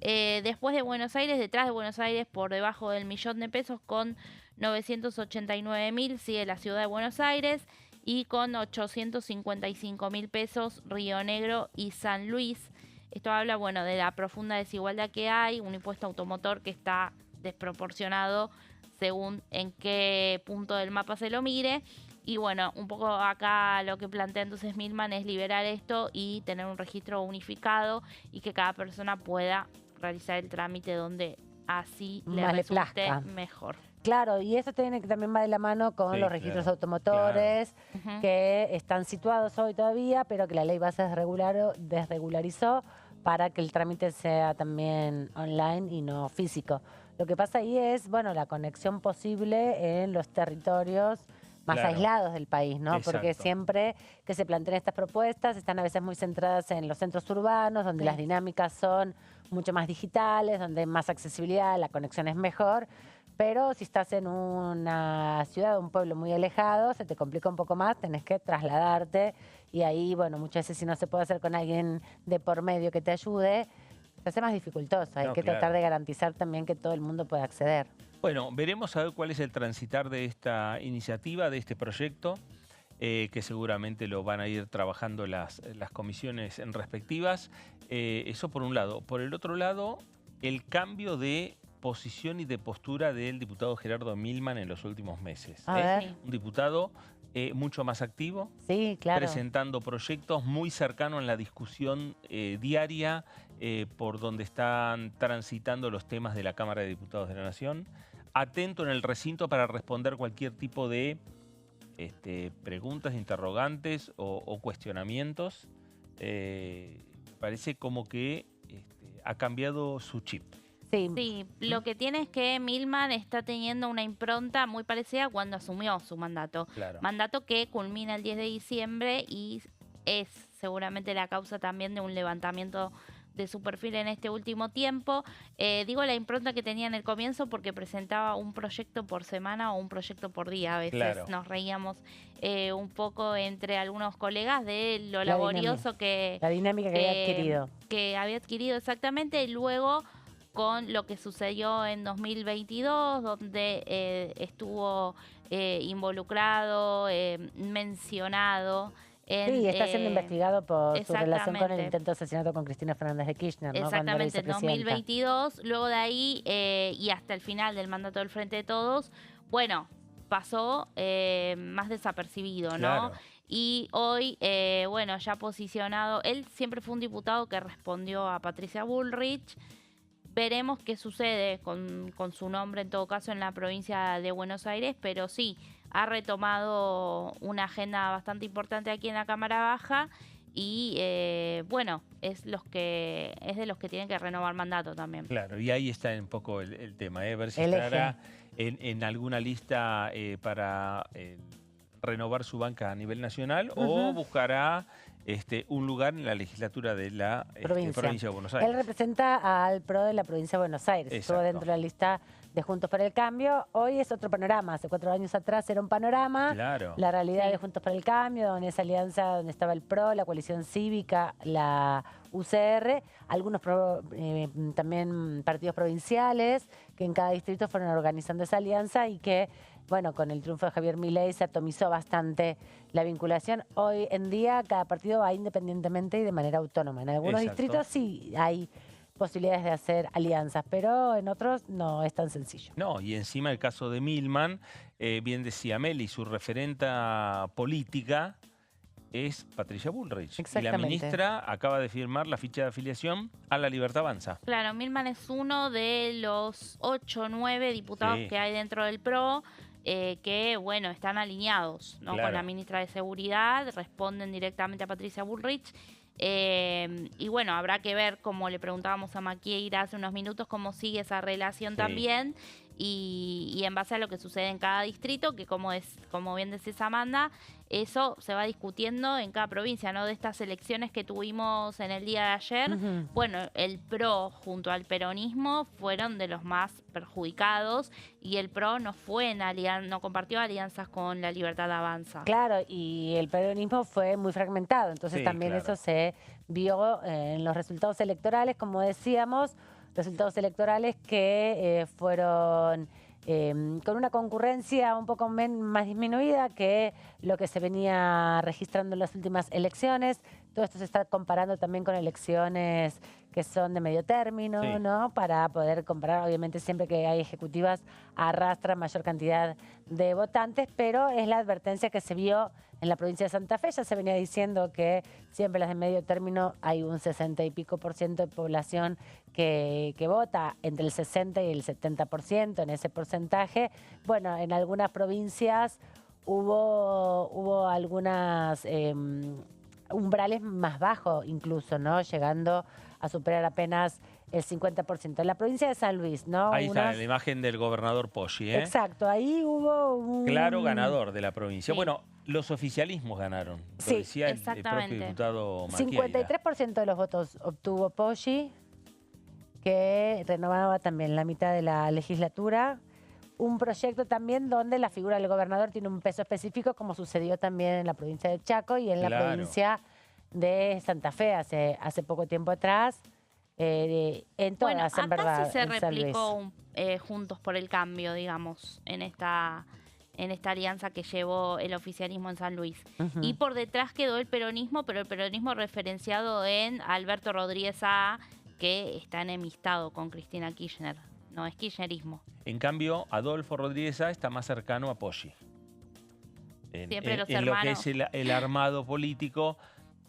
Después de Buenos Aires, detrás de Buenos Aires, por debajo del 1.000.000 de pesos, con 989.000, sigue la ciudad de Buenos Aires, y con 855.000 pesos Río Negro y San Luis. Esto habla, bueno, de la profunda desigualdad que hay, un impuesto automotor que está desproporcionado según en qué punto del mapa se lo mire. Y bueno, un poco acá lo que plantea entonces Milman es liberar esto y tener un registro unificado y que cada persona pueda realizar el trámite donde así le Más le resulte plazca. mejor. Claro, y eso tiene que también va de la mano con Sí, los registros claro, automotores Ujú. que están situados hoy todavía, pero que la ley base desregularizó para que el trámite sea también online y no físico. Lo que pasa ahí es, bueno, la conexión posible en los territorios más Claro. aislados del país, ¿no? Porque Exacto. siempre que se plantean estas propuestas están a veces muy centradas en los centros urbanos, donde Sí. las dinámicas son mucho más digitales, donde hay más accesibilidad, la conexión es mejor. Pero si estás en una ciudad, un pueblo muy alejado, se te complica un poco más, tenés que trasladarte y ahí, bueno, muchas veces si no se puede hacer con alguien de por medio que te ayude, se hace más dificultoso. Hay No, que tratar claro. de garantizar también que todo el mundo pueda acceder. Bueno, veremos a ver cuál es el transitar de esta iniciativa, de este proyecto, que seguramente lo van a ir trabajando las comisiones respectivas. Eso por un lado. Por el otro lado, el cambio de posición y de postura del diputado Gerardo Milman en los últimos meses. A ver. Sí. Un diputado mucho más activo, Sí, claro. presentando proyectos muy cercano en la discusión diaria por donde están transitando los temas de la Cámara de Diputados de la Nación, atento en el recinto para responder cualquier tipo de preguntas, interrogantes o cuestionamientos. Parece como que ha cambiado su chip. Sí. Sí, lo que tiene es que Milman está teniendo una impronta muy parecida a cuando asumió su mandato. Claro. Mandato que culmina el 10 de diciembre y es seguramente la causa también de un levantamiento de su perfil en este último tiempo. Digo la impronta que tenía en el comienzo porque presentaba un proyecto por semana o un proyecto por día. A veces Claro. nos reíamos un poco entre algunos colegas de lo La laborioso que La dinámica que había adquirido. que había adquirido exactamente, y luego con lo que sucedió en 2022, donde estuvo involucrado, mencionado en... Sí, está siendo investigado por su relación con el exactamente. intento de asesinato con Cristina Fernández de Kirchner, ¿no? Cuando era Exactamente, en vicepresidenta. 2022, luego de ahí y hasta el final del mandato del Frente de Todos, bueno, pasó más desapercibido, ¿no? Claro. Y hoy, bueno, ya posicionado, él siempre fue un diputado que respondió a Patricia Bullrich. Veremos qué sucede con su nombre, en todo caso, en la provincia de Buenos Aires, pero sí, ha retomado una agenda bastante importante aquí en la Cámara Baja y, bueno, es de los que tienen que renovar mandato también. Claro, y ahí está un poco el tema, ver si El eje. estará en alguna lista para renovar su banca a nivel nacional o buscará un lugar en la legislatura de la provincia de Buenos Él Aires. representa al PRO de la provincia de Buenos Aires. Estuvo Exacto. dentro de la lista de Juntos por el Cambio. Hoy es otro panorama. Hace 4 años atrás era un panorama. Claro. La realidad Sí. de Juntos por el Cambio, donde esa alianza, donde estaba el PRO, la coalición cívica, la UCR, algunos también partidos provinciales que en cada distrito fueron organizando esa alianza y que, bueno, con el triunfo de Javier Milei se atomizó bastante la vinculación. Hoy en día cada partido va independientemente y de manera autónoma. En algunos Exacto. distritos sí hay posibilidades de hacer alianzas, pero en otros no es tan sencillo. No, y encima el caso de Milman, bien decía Meli, su referenta política es Patricia Bullrich. Y la Exactamente. ministra acaba de firmar la ficha de afiliación a La Libertad Avanza. Claro, Milman es uno de los 8 o 9 diputados Sí. que hay dentro del PRO que, bueno, están alineados, ¿no? Claro. Con la ministra de Seguridad, responden directamente a Patricia Bullrich. Y bueno, habrá que ver, como le preguntábamos a Maquieira hace unos minutos, cómo sigue esa relación Sí. también. Y en base a lo que sucede en cada distrito, que como bien decís Amanda, eso se va discutiendo en cada provincia, ¿no? De estas elecciones que tuvimos en el día de ayer, Ujú. bueno, el PRO junto al peronismo fueron de los más perjudicados y el PRO no compartió alianzas con La Libertad Avanza. Claro, y el peronismo fue muy fragmentado, entonces Sí, también claro. eso se vio en los resultados electorales, como decíamos, resultados electorales que fueron con una concurrencia un poco más disminuida que lo que se venía registrando en las últimas elecciones. Todo esto se está comparando también con elecciones que son de medio término, Sí. ¿no? Para poder comparar, obviamente siempre que hay ejecutivas arrastra mayor cantidad de votantes, pero es la advertencia que se vio en la provincia de Santa Fe. Ya se venía diciendo que siempre las de medio término hay un 60 y pico por ciento de población que vota, entre el 60 y el 70% en ese porcentaje. Bueno, en algunas provincias hubo algunas umbrales más bajos incluso, ¿no? Llegando a superar apenas el 50%. En la provincia de San Luis, ¿no? Ahí está la imagen del gobernador Poggi, ¿eh? Exacto, ahí hubo un... Claro ganador de la provincia. Sí. Sí. Los oficialismos ganaron, lo Sí, decía el propio exactamente. diputado Marqueira. 53% de los votos obtuvo Poggi, que renovaba también la mitad de la legislatura. Un proyecto también donde la figura del gobernador tiene un peso específico, como sucedió también en la provincia de Chaco y en la Claro. provincia de Santa Fe hace poco tiempo atrás. En todas, Bueno, en verdad. acá sí se en San Luis. replicó Juntos por el Cambio, digamos, en esta alianza que llevó el oficialismo en San Luis. Ujú. Y por detrás quedó el peronismo, pero el peronismo referenciado en Alberto Rodríguez A, que está enemistado con Cristina Kirchner. No es kirchnerismo. En cambio, Adolfo Rodríguez A está más cercano a Poggi. Siempre los en lo que hermanos. es el armado político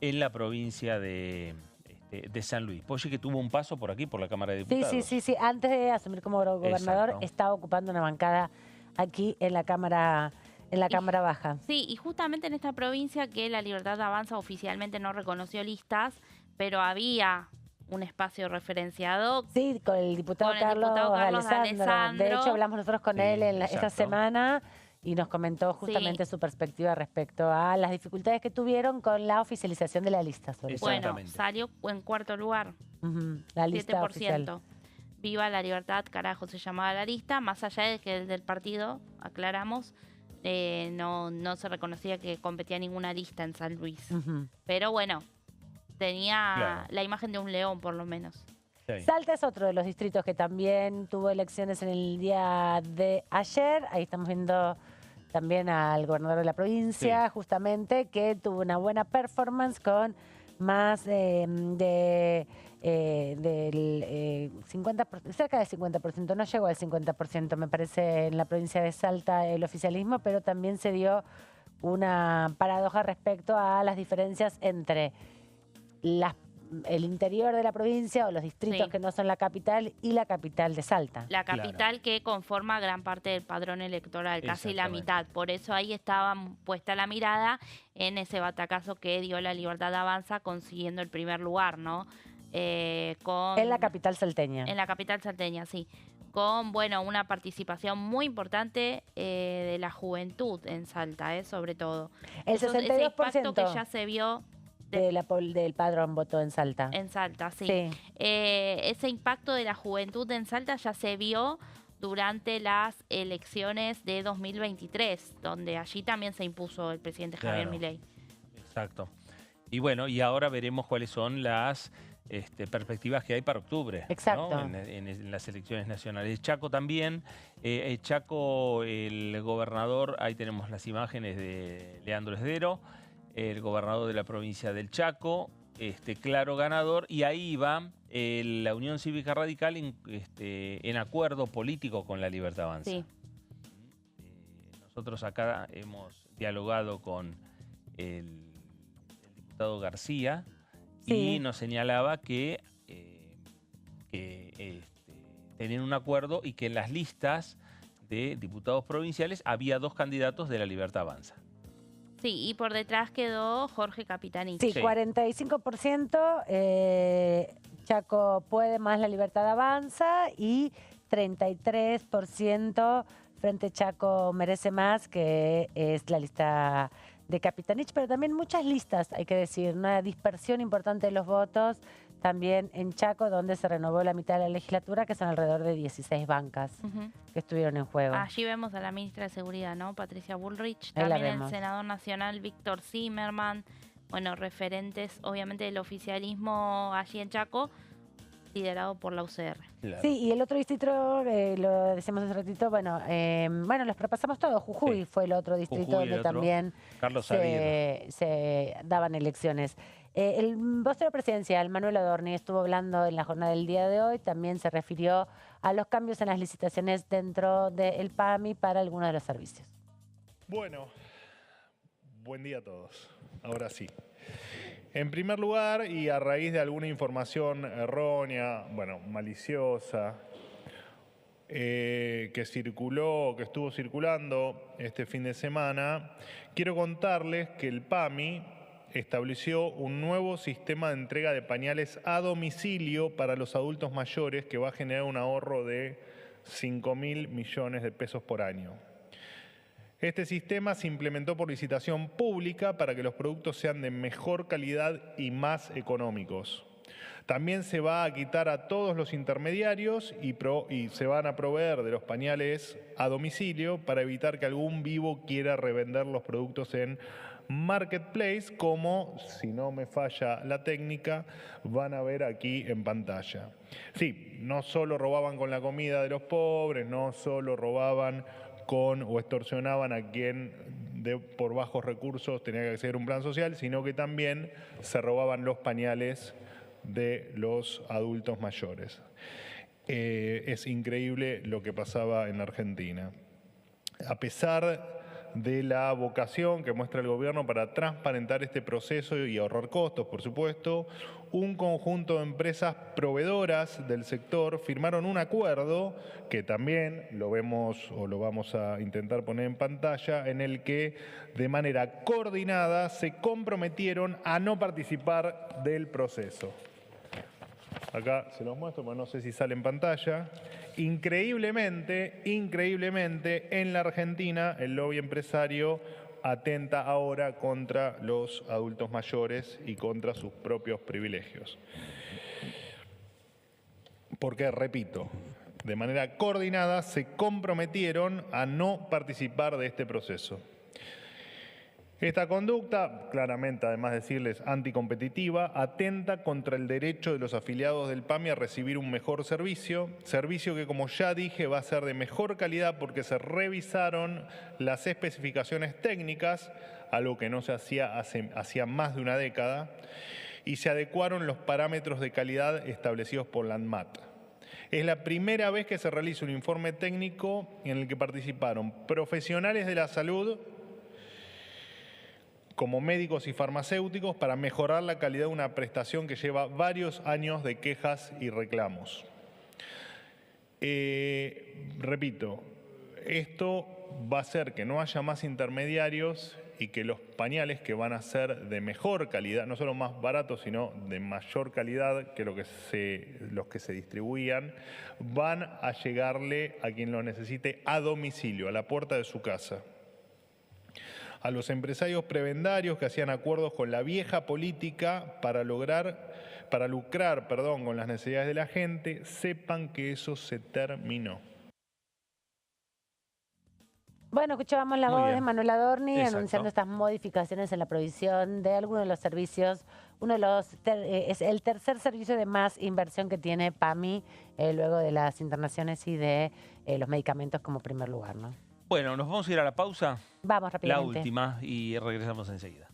en la provincia de San Luis. Poggi, que tuvo un paso por aquí, por la Cámara de Diputados. Sí. Antes de asumir como gobernador, Exacto. estaba ocupando una bancada aquí en la Cámara Baja. Sí, y justamente en esta provincia que la Libertad Avanza oficialmente no reconoció listas, pero había un espacio referenciado. Sí, con el diputado, Con el Carlos, diputado Carlos Alessandro. De hecho, hablamos nosotros con Sí, él esta exacto. semana y nos comentó justamente su perspectiva respecto a las dificultades que tuvieron con la oficialización de la lista. Sobre todo. Bueno, Exactamente. salió en cuarto lugar, Ujú, la lista 7%. oficial. Viva la libertad, carajo, se llamaba la lista, más allá de que el del partido, aclaramos, no se reconocía que competía ninguna lista en San Luis. Ujú. Pero bueno, tenía Claro. la imagen de un león por lo menos. Sí. Salta es otro de los distritos que también tuvo elecciones en el día de ayer. Ahí estamos viendo también al gobernador de la provincia, justamente, que tuvo una buena performance con más del 50%, cerca del 50%, no llegó al 50%, me parece, en la provincia de Salta el oficialismo, pero también se dio una paradoja respecto a las diferencias entre el interior de la provincia o los distritos Sí. que no son la capital y la capital de Salta. La Claro. capital que conforma gran parte del padrón electoral, casi la Exactamente. mitad. Por eso ahí estaba puesta la mirada en ese batacazo que dio la Libertad Avanza consiguiendo el primer lugar, ¿no? En la capital salteña. En la capital salteña, sí. Con, bueno, una participación muy importante de la juventud en Salta, sobre todo. El Ese 62% impacto que ya se vio del padrón votó en Salta. en Salta, sí. Sí. Ese impacto de la juventud en Salta ya se vio durante las elecciones de 2023, donde allí también se impuso el presidente Javier Claro. Milei. Exacto. Y bueno, y ahora veremos cuáles son las perspectivas que hay para octubre. Exacto. ¿no? En las elecciones nacionales. Chaco también. Chaco, el gobernador, ahí tenemos las imágenes de Leandro Esdero, el gobernador de la provincia del Chaco, claro ganador, y ahí va la Unión Cívica Radical en acuerdo político con la Libertad Avanza. Sí. Nosotros acá hemos dialogado con el diputado García Sí. y nos señalaba que tenían un acuerdo y que en las listas de diputados provinciales había 2 candidatos de la Libertad Avanza. Sí, y por detrás quedó Jorge Capitanich. Sí, Sí. 45% Chaco puede más, la Libertad Avanza, y 33% Frente Chaco merece más, que es la lista de Capitanich, pero también muchas listas, hay que decir, una dispersión importante de los votos también en Chaco, donde se renovó la mitad de la legislatura, que son alrededor de 16 bancas Ujú. que estuvieron en juego. Allí vemos a la ministra de Seguridad, ¿no? Patricia Bullrich, Ahí la también el vemos. senador nacional Víctor Zimmerman, bueno, referentes obviamente del oficialismo allí en Chaco, considerado por la UCR. Claro. Sí, y el otro distrito, lo decíamos hace ratito, bueno, los repasamos todos. Jujuy fue el otro distrito Jujuy, el donde otro, también Carlos Aguirre. se daban elecciones. El vocero presidencial, Manuel Adorni, estuvo hablando en la jornada del día de hoy, también se refirió a los cambios en las licitaciones dentro del PAMI para algunos de los servicios. Bueno, buen día a todos. Ahora sí. En primer lugar, y a raíz de alguna información errónea, maliciosa, que estuvo circulando este fin de semana, quiero contarles que el PAMI estableció un nuevo sistema de entrega de pañales a domicilio para los adultos mayores que va a generar un ahorro de 5.000 millones de pesos por año. Este sistema se implementó por licitación pública para que los productos sean de mejor calidad y más económicos. También se va a quitar a todos los intermediarios y se van a proveer de los pañales a domicilio para evitar que algún vivo quiera revender los productos en Marketplace, como, si no me falla la técnica, van a ver aquí en pantalla. Sí, no solo robaban con la comida de los pobres, no solo robaban o extorsionaban a quien por bajos recursos tenía que acceder a un plan social, sino que también se robaban los pañales de los adultos mayores. Es increíble lo que pasaba en la Argentina. A pesar de la vocación que muestra el gobierno para transparentar este proceso y ahorrar costos, por supuesto, un conjunto de empresas proveedoras del sector firmaron un acuerdo que también lo vemos o lo vamos a intentar poner en pantalla, en el que de manera coordinada se comprometieron a no participar del proceso. Acá se los muestro, pero no sé si sale en pantalla. Increíblemente, en la Argentina el lobby empresario atenta ahora contra los adultos mayores y contra sus propios privilegios. Porque, repito, de manera coordinada se comprometieron a no participar de este proceso. Esta conducta, claramente, además de decirles anticompetitiva, atenta contra el derecho de los afiliados del PAMI a recibir un mejor servicio que, como ya dije, va a ser de mejor calidad porque se revisaron las especificaciones técnicas, algo que no se hacía más de una década, y se adecuaron los parámetros de calidad establecidos por la ANMAT. Es la primera vez que se realiza un informe técnico en el que participaron profesionales de la salud, como médicos y farmacéuticos, para mejorar la calidad de una prestación que lleva varios años de quejas y reclamos. Repito, esto va a hacer que no haya más intermediarios y que los pañales, que van a ser de mejor calidad, no solo más baratos, sino de mayor calidad que los que se distribuían, van a llegarle a quien lo necesite a domicilio, a la puerta de su casa. A los empresarios prebendarios que hacían acuerdos con la vieja política para lucrar con las necesidades de la gente, sepan que eso se terminó. Bueno, escuchábamos la Muy voz bien. de Manuel Adorni Exacto. anunciando estas modificaciones en la provisión de algunos de los servicios. Es el tercer servicio de más inversión que tiene PAMI, luego de las internaciones y de los medicamentos como primer lugar, ¿no? Bueno, nos vamos a ir a la pausa, Vamos la rápidamente. última, y regresamos enseguida.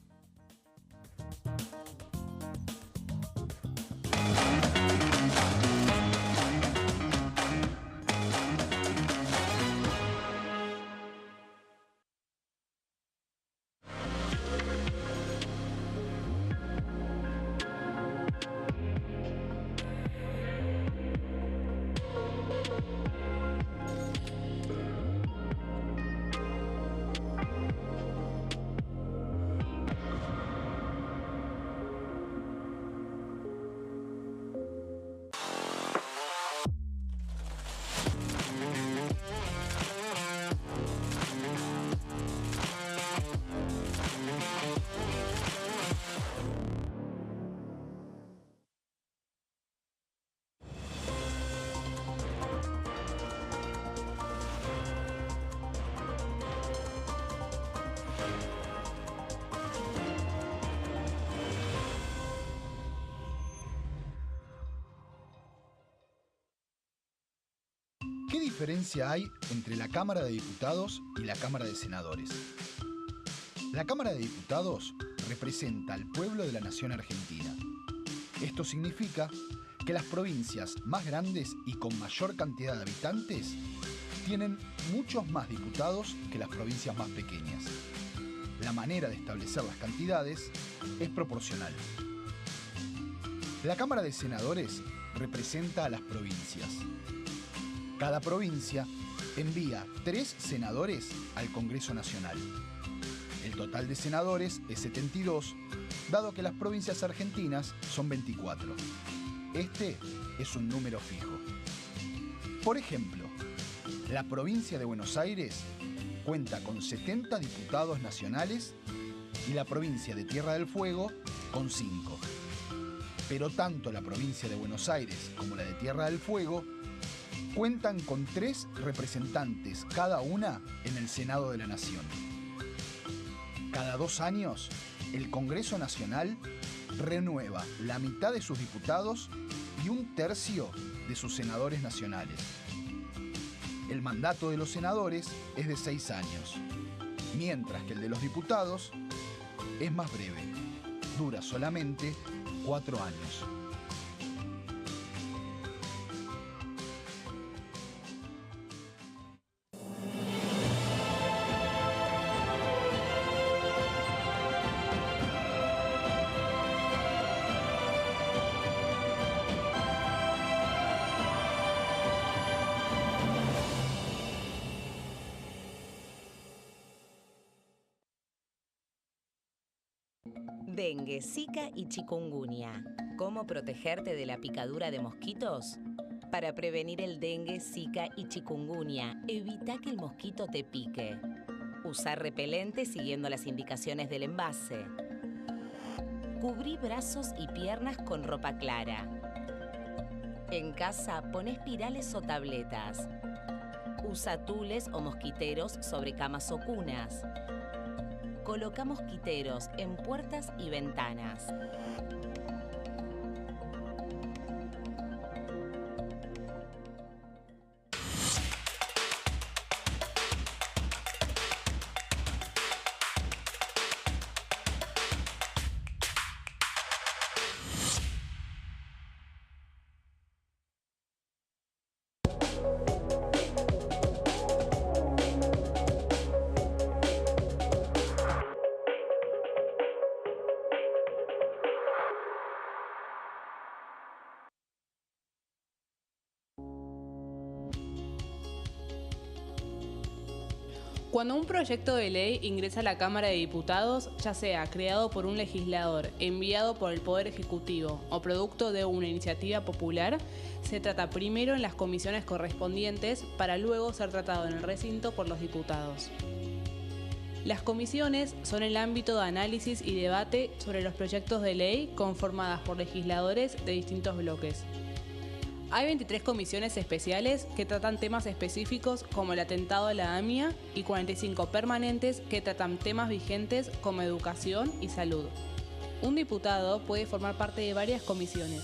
diferencia hay entre la Cámara de Diputados y la Cámara de Senadores? La Cámara de Diputados representa al pueblo de la nación argentina. Esto significa que las provincias más grandes y con mayor cantidad de habitantes tienen muchos más diputados que las provincias más pequeñas. La manera de establecer las cantidades es proporcional. La Cámara de Senadores representa a las provincias. Cada provincia envía 3 senadores al Congreso Nacional. El total de senadores es 72, dado que las provincias argentinas son 24. Este es un número fijo. Por ejemplo, la provincia de Buenos Aires cuenta con 70 diputados nacionales y la provincia de Tierra del Fuego con 5. Pero tanto la provincia de Buenos Aires como la de Tierra del Fuego cuentan con 3 representantes cada una en el Senado de la Nación. Cada 2 años, el Congreso Nacional renueva la mitad de sus diputados y 1/3 de sus senadores nacionales. El mandato de los senadores es de 6 años, mientras que el de los diputados es más breve, dura solamente 4 años. Dengue, Zika y chikungunya. ¿Cómo protegerte de la picadura de mosquitos? Para prevenir el dengue, Zika y chikungunya, evita que el mosquito te pique. Usar repelente siguiendo las indicaciones del envase. Cubrí brazos y piernas con ropa clara. En casa, pon espirales o tabletas. Usa tules o mosquiteros sobre camas o cunas. Coloca mosquiteros en puertas y ventanas. Cuando un proyecto de ley ingresa a la Cámara de Diputados, ya sea creado por un legislador, enviado por el Poder Ejecutivo o producto de una iniciativa popular, se trata primero en las comisiones correspondientes para luego ser tratado en el recinto por los diputados. Las comisiones son el ámbito de análisis y debate sobre los proyectos de ley conformadas por legisladores de distintos bloques. Hay 23 comisiones especiales que tratan temas específicos como el atentado a la AMIA y 45 permanentes que tratan temas vigentes como educación y salud. Un diputado puede formar parte de varias comisiones.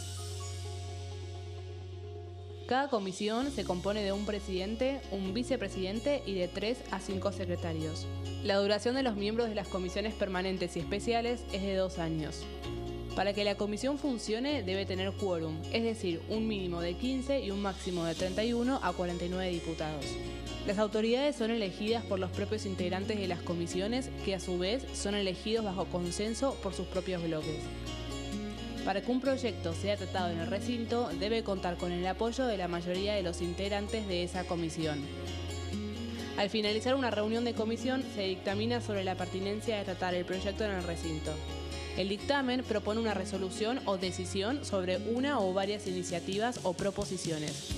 Cada comisión se compone de un presidente, un vicepresidente y de 3 a 5 secretarios. La duración de los miembros de las comisiones permanentes y especiales es de 2 años. Para que la comisión funcione debe tener quórum, es decir, un mínimo de 15 y un máximo de 31 a 49 diputados. Las autoridades son elegidas por los propios integrantes de las comisiones, que a su vez son elegidos bajo consenso por sus propios bloques. Para que un proyecto sea tratado en el recinto, debe contar con el apoyo de la mayoría de los integrantes de esa comisión. Al finalizar una reunión de comisión, se dictamina sobre la pertinencia de tratar el proyecto en el recinto. El dictamen propone una resolución o decisión sobre una o varias iniciativas o proposiciones.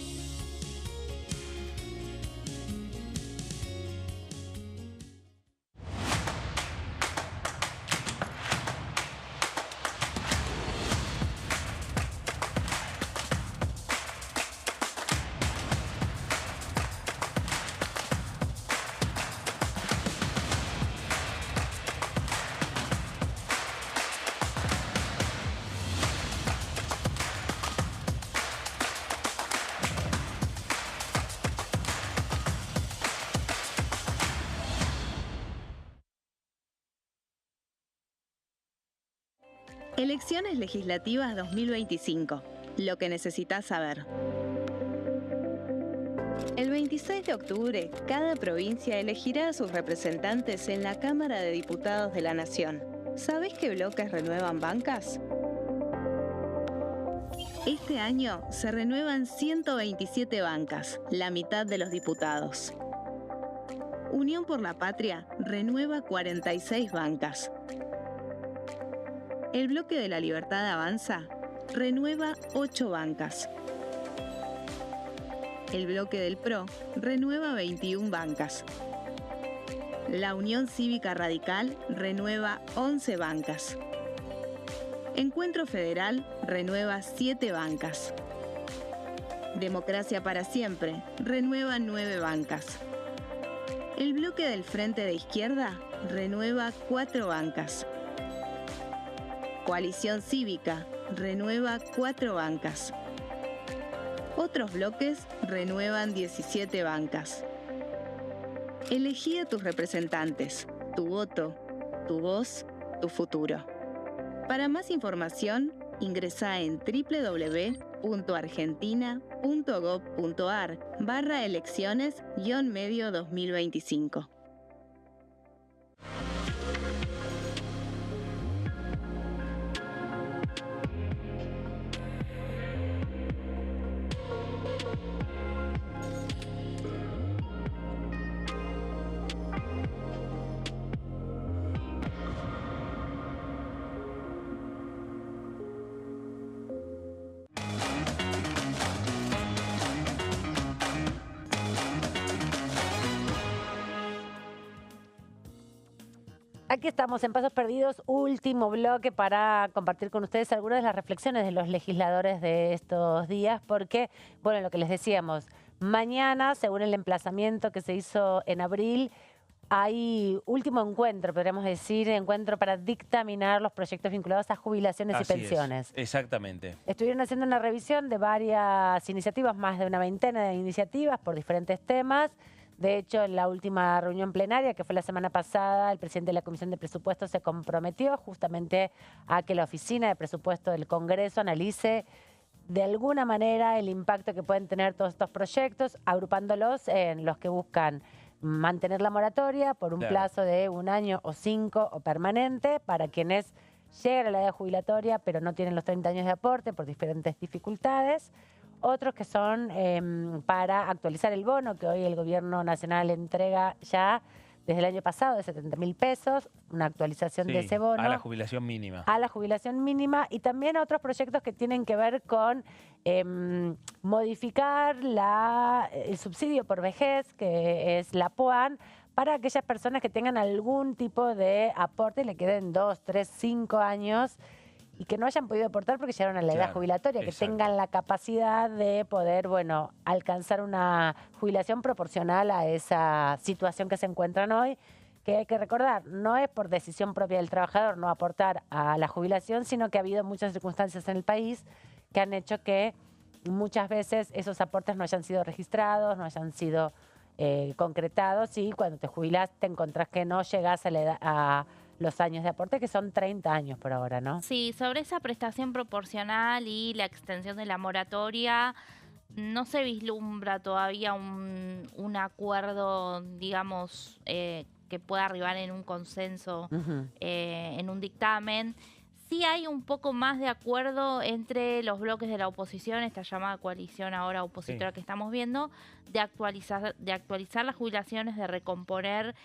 Elecciones legislativas 2025. Lo que necesitas saber. El 26 de octubre, cada provincia elegirá a sus representantes en la Cámara de Diputados de la Nación. ¿Sabés qué bloques renuevan bancas? Este año se renuevan 127 bancas, la mitad de los diputados. Unión por la Patria renueva 46 bancas. El Bloque de la Libertad Avanza renueva 8 bancas. El Bloque del PRO renueva 21 bancas. La Unión Cívica Radical renueva 11 bancas. Encuentro Federal renueva 7 bancas. Democracia para Siempre renueva 9 bancas. El Bloque del Frente de Izquierda renueva 4 bancas. Coalición Cívica renueva 4 bancas. Otros bloques renuevan 17 bancas. Elegí a tus representantes, tu voto, tu voz, tu futuro. Para más información, ingresá en www.argentina.gov.ar/elecciones-medio 2025. Aquí estamos en Pasos Perdidos, último bloque para compartir con ustedes algunas de las reflexiones de los legisladores de estos días, porque, bueno, lo que les decíamos, mañana, según el emplazamiento que se hizo en abril, hay último encuentro, podríamos decir, encuentro para dictaminar los proyectos vinculados a jubilaciones y pensiones. Exactamente. Estuvieron haciendo una revisión de varias iniciativas, más de una veintena de iniciativas por diferentes temas. De hecho, en la última reunión plenaria, que fue la semana pasada, el presidente de la Comisión de Presupuestos se comprometió justamente a que la Oficina de Presupuesto del Congreso analice de alguna manera el impacto que pueden tener todos estos proyectos, agrupándolos en los que buscan mantener la moratoria por un plazo de 1 año o 5 o permanente para quienes llegan a la edad jubilatoria pero no tienen los 30 años de aporte por diferentes dificultades. Otros que son para actualizar el bono que hoy el Gobierno Nacional entrega ya desde el año pasado de 70.000 pesos, una actualización de ese bono. A la jubilación mínima. A la jubilación mínima y también a otros proyectos que tienen que ver con modificar el subsidio por vejez, que es la PUAN, para aquellas personas que tengan algún tipo de aporte y le queden 2, 3, 5 años y que no hayan podido aportar porque llegaron a la edad jubilatoria, que tengan la capacidad de poder, bueno, alcanzar una jubilación proporcional a esa situación que se encuentran hoy, que hay que recordar, no es por decisión propia del trabajador no aportar a la jubilación, sino que ha habido muchas circunstancias en el país que han hecho que muchas veces esos aportes no hayan sido registrados, no hayan sido concretados y cuando te jubilás te encontrás que no llegás a la edad, a los años de aporte, que son 30 años por ahora, ¿no? Sí, sobre esa prestación proporcional y la extensión de la moratoria, no se vislumbra todavía un acuerdo, digamos, que pueda arribar en un consenso, en un dictamen. Sí hay un poco más de acuerdo entre los bloques de la oposición, esta llamada coalición ahora opositora que estamos viendo, de actualizar las jubilaciones, de recomponer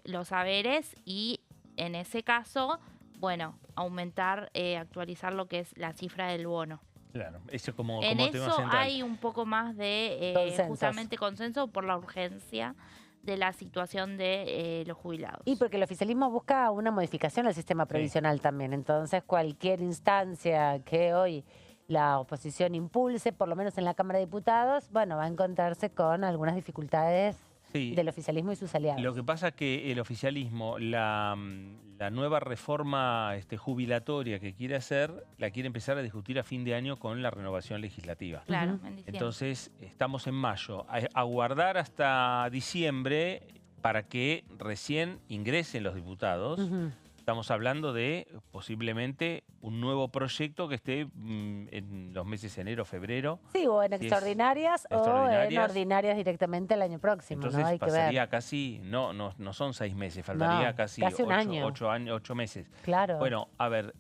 los haberes y en ese caso, bueno, aumentar, actualizar lo que es la cifra del bono. Claro, eso como en tema eso central. hay un poco más de justamente consenso por la urgencia de la situación de los jubilados. Y porque el oficialismo busca una modificación al sistema previsional también. Entonces, cualquier instancia que hoy la oposición impulse, por lo menos en la Cámara de Diputados, bueno, va a encontrarse con algunas dificultades del oficialismo y sus aliados. Lo que pasa es que el oficialismo, la nueva reforma jubilatoria que quiere hacer, la quiere empezar a discutir a fin de año con la renovación legislativa. Claro, en diciembre. Entonces, estamos en mayo. Aguardar hasta diciembre para que recién ingresen los diputados Estamos hablando de posiblemente un nuevo proyecto que esté en los meses de enero, febrero. Sí, o en Si es extraordinarias o en extraordinarias, ordinarias directamente el año próximo, entonces ¿no? Hay que ver. pasaría casi, no son 6 meses, faltaría No, casi un año. 8 meses. Claro. Bueno, a ver,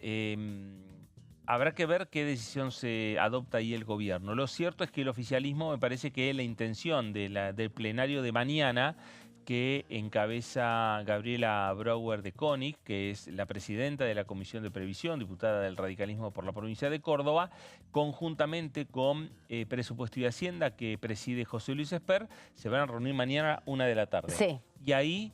habrá que ver qué decisión se adopta ahí el gobierno. Lo cierto es que el oficialismo, me parece que la intención del plenario de mañana, que encabeza Gabriela Brouwer de Konig, que es la presidenta de la Comisión de Previsión, diputada del radicalismo por la provincia de Córdoba, conjuntamente con Presupuesto y Hacienda, que preside José Luis Esper, se van a reunir mañana 1 de la tarde. Sí. Y ahí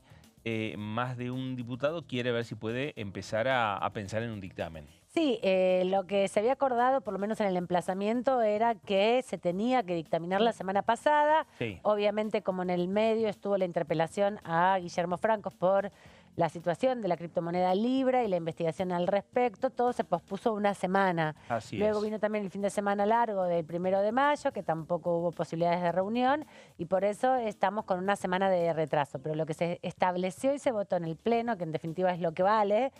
más de un diputado quiere ver si puede empezar a pensar en un dictamen. Sí, lo que se había acordado, por lo menos en el emplazamiento, era que se tenía que dictaminar la semana pasada. Sí. Obviamente, como en el medio estuvo la interpelación a Guillermo Francos por la situación de la criptomoneda Libra y la investigación al respecto, todo se pospuso una semana. Así Luego es. vino también el fin de semana largo del 1 de mayo, que tampoco hubo posibilidades de reunión, y por eso estamos con una semana de retraso. Pero lo que se estableció y se votó en el Pleno, que en definitiva es lo que vale,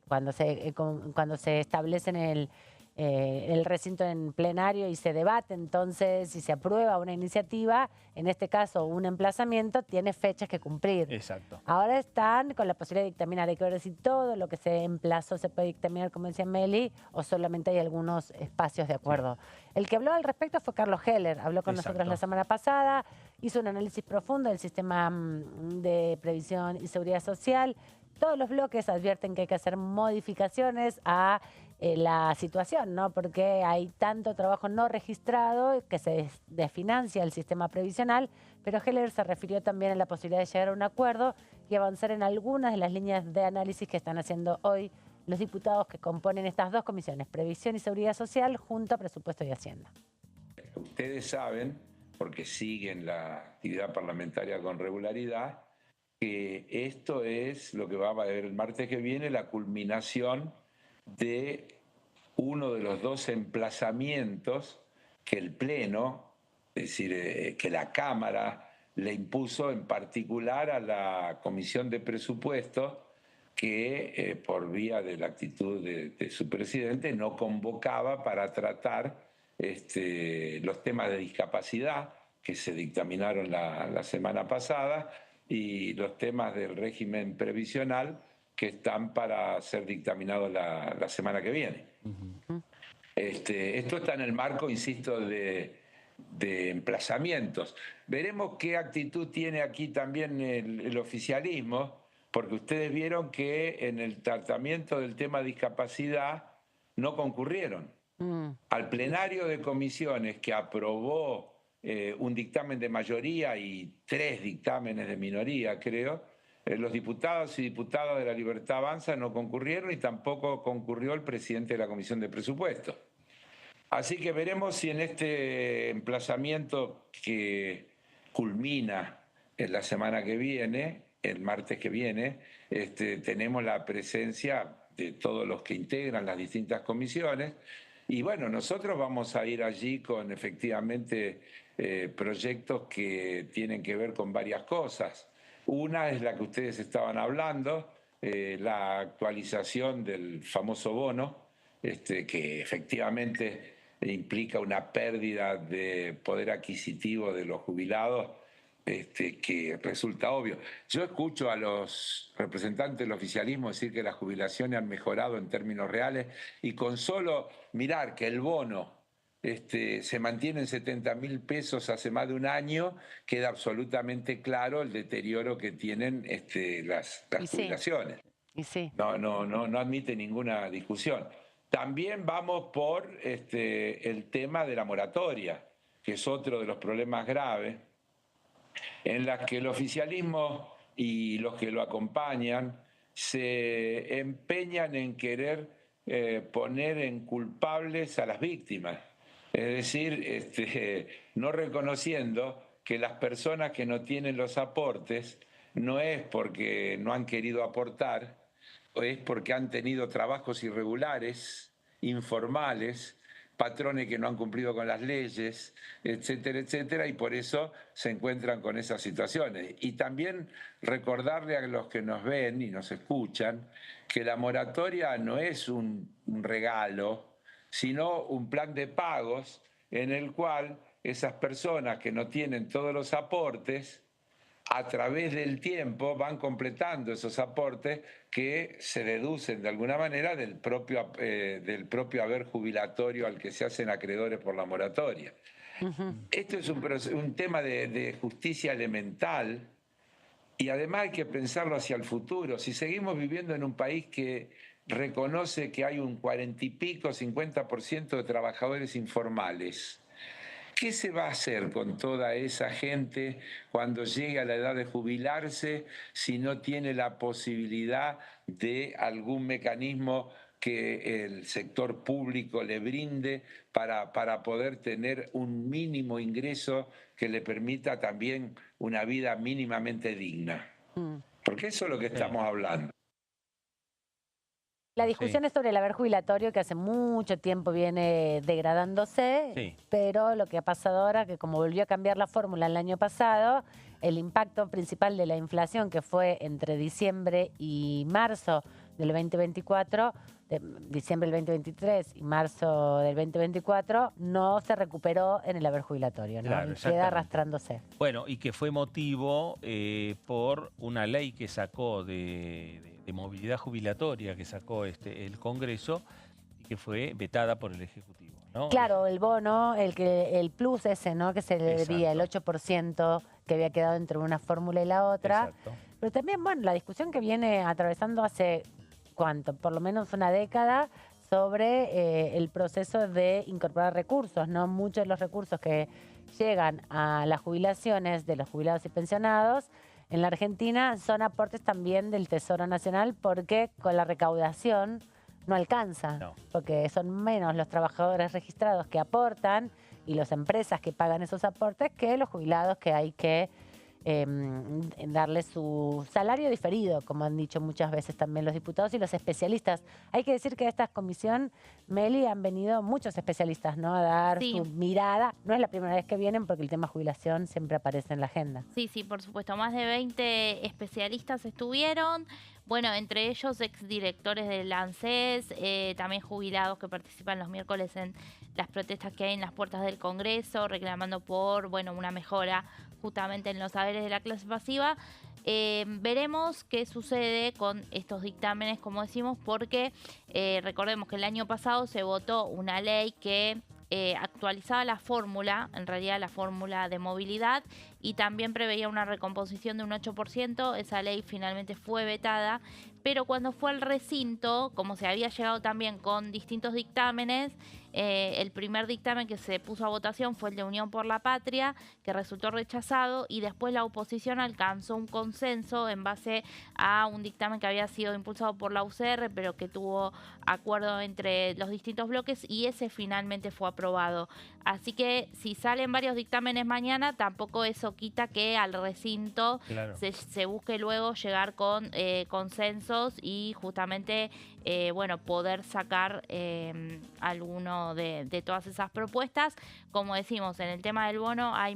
cuando se establece en el recinto en plenario y se debate, entonces, si se aprueba una iniciativa, en este caso un emplazamiento, tiene fechas que cumplir. Exacto. Ahora están con la posibilidad de dictaminar. Hay que ver si todo lo que se emplazó se puede dictaminar, como decía Meli, o solamente hay algunos espacios de acuerdo. Sí. El que habló al respecto fue Carlos Heller. Habló con nosotros la semana pasada, hizo un análisis profundo del sistema de previsión y seguridad social. Todos los bloques advierten que hay que hacer modificaciones a la situación, ¿no? Porque hay tanto trabajo no registrado que se desfinancia el sistema previsional, pero Heller se refirió también a la posibilidad de llegar a un acuerdo y avanzar en algunas de las líneas de análisis que están haciendo hoy los diputados que componen estas dos comisiones, Previsión y Seguridad Social, junto a Presupuesto y Hacienda. Ustedes saben, porque siguen la actividad parlamentaria con regularidad, que esto es lo que va a haber el martes que viene, la culminación de uno de los 2 emplazamientos que el Pleno, es decir, que la Cámara le impuso en particular a la Comisión de Presupuestos, que por vía de la actitud de su presidente no convocaba para tratar los temas de discapacidad que se dictaminaron la semana pasada, y los temas del régimen previsional que están para ser dictaminados la semana que viene. Esto está en el marco, insisto, de emplazamientos. Veremos qué actitud tiene aquí también el oficialismo, porque ustedes vieron que en el tratamiento del tema discapacidad no concurrieron. Al plenario de comisiones que aprobó un dictamen de mayoría y 3 dictámenes de minoría, creo, los diputados y diputadas de La Libertad Avanza no concurrieron y tampoco concurrió el presidente de la Comisión de Presupuestos. Así que veremos si en este emplazamiento que culmina en la semana que viene, el martes que viene, tenemos la presencia de todos los que integran las distintas comisiones. Y bueno, nosotros vamos a ir allí con efectivamente proyectos que tienen que ver con varias cosas. Una es la que ustedes estaban hablando, la actualización del famoso bono, que efectivamente implica una pérdida de poder adquisitivo de los jubilados, que resulta obvio. Yo escucho a los representantes del oficialismo decir que las jubilaciones han mejorado en términos reales, y con solo mirar que el bono se mantiene en 70.000 pesos hace más de un año, queda absolutamente claro el deterioro que tienen las jubilaciones. Y sí. No admite ninguna discusión. También vamos por el tema de la moratoria, que es otro de los problemas graves, en las que el oficialismo y los que lo acompañan se empeñan en querer poner en culpables a las víctimas. Es decir, no reconociendo que las personas que no tienen los aportes no es porque no han querido aportar, o es porque han tenido trabajos irregulares, informales, patrones que no han cumplido con las leyes, etcétera, etcétera, y por eso se encuentran con esas situaciones. Y también recordarle a los que nos ven y nos escuchan que la moratoria no es un regalo, sino un plan de pagos en el cual esas personas que no tienen todos los aportes, a través del tiempo van completando esos aportes que se deducen de alguna manera del propio haber jubilatorio al que se hacen acreedores por la moratoria. Esto es un tema de justicia elemental y además hay que pensarlo hacia el futuro. Si seguimos viviendo en un país que reconoce que hay un 40 y pico, 50% de trabajadores informales, ¿qué se va a hacer con toda esa gente cuando llegue a la edad de jubilarse si no tiene la posibilidad de algún mecanismo que el sector público le brinde para poder tener un mínimo ingreso que le permita también una vida mínimamente digna? Porque eso es lo que estamos hablando. La discusión es sobre el haber jubilatorio, que hace mucho tiempo viene degradándose, pero lo que ha pasado ahora, que como volvió a cambiar la fórmula el año pasado, el impacto principal de la inflación, que fue entre diciembre y marzo del 2024, diciembre del 2023 y marzo del 2024, no se recuperó en el haber jubilatorio, ¿no? Claro, queda arrastrándose. Bueno, y que fue motivo por una ley que sacó de movilidad jubilatoria que sacó el Congreso y que fue vetada por el Ejecutivo, ¿no? Claro, el bono, el plus ese, ¿no? Que se le debía, el 8% que había quedado entre una fórmula y la otra. Exacto. Pero también, bueno, la discusión que viene atravesando hace, ¿cuánto? Por lo menos una década sobre el proceso de incorporar recursos, ¿no? Muchos de los recursos que llegan a las jubilaciones de los jubilados y pensionados en la Argentina son aportes también del Tesoro Nacional porque con la recaudación no alcanza, porque son menos los trabajadores registrados que aportan y las empresas que pagan esos aportes que los jubilados que hay que darle su salario diferido, como han dicho muchas veces también los diputados y los especialistas. Hay que decir que a esta comisión, Meli, han venido muchos especialistas, ¿no? A dar su mirada. No es la primera vez que vienen porque el tema jubilación siempre aparece en la agenda. Sí, sí, por supuesto. Más de 20 especialistas estuvieron. Bueno, entre ellos exdirectores del ANSES, también jubilados que participan los miércoles en las protestas que hay en las puertas del Congreso, reclamando por, bueno, una mejora justamente en los saberes de la clase pasiva. Veremos qué sucede con estos dictámenes, como decimos, porque recordemos que el año pasado se votó una ley que actualizaba la fórmula, en realidad la fórmula de movilidad, y también preveía una recomposición de un 8%. Esa ley finalmente fue vetada, pero cuando fue al recinto, como se había llegado también con distintos dictámenes, el primer dictamen que se puso a votación fue el de Unión por la Patria, que resultó rechazado, y después la oposición alcanzó un consenso en base a un dictamen que había sido impulsado por la UCR, pero que tuvo acuerdo entre los distintos bloques, y ese finalmente fue aprobado. Así que si salen varios dictámenes mañana, tampoco eso quita que al recinto se busque luego llegar con consensos y justamente bueno, poder sacar alguno de todas esas propuestas. Como decimos, en el tema del bono hay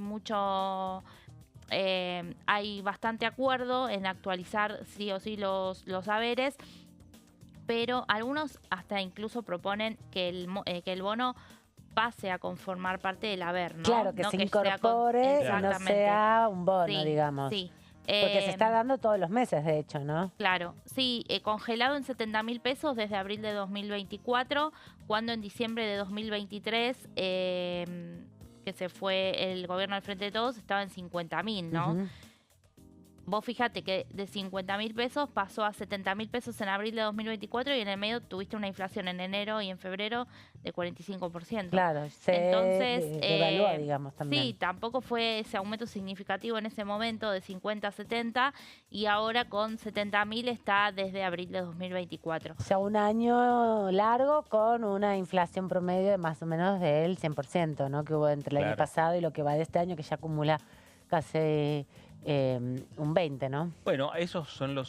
hay bastante acuerdo en actualizar sí o sí los saberes, pero algunos hasta incluso proponen que el bono pase a conformar parte del haber, ¿no? Claro, que no se que incorpore y no sea un bono, digamos. Sí. Porque se está dando todos los meses, de hecho, ¿no? Claro, sí, congelado en 70.000 pesos desde abril de 2024, cuando en diciembre de 2023, que se fue el gobierno al Frente de Todos, estaba en 50.000, ¿no? Vos fíjate que de 50.000 pesos pasó a 70.000 pesos en abril de 2024 y en el medio tuviste una inflación en enero y en febrero de 45%. Claro, se devalúa, digamos, también. Sí, tampoco fue ese aumento significativo en ese momento de 50 a 70 y ahora con 70.000 está desde abril de 2024. O sea, un año largo con una inflación promedio de más o menos del 100%, ¿no? Que hubo entre el año pasado y lo que va de este año, que ya acumula casi un 20, ¿no? Bueno, esos son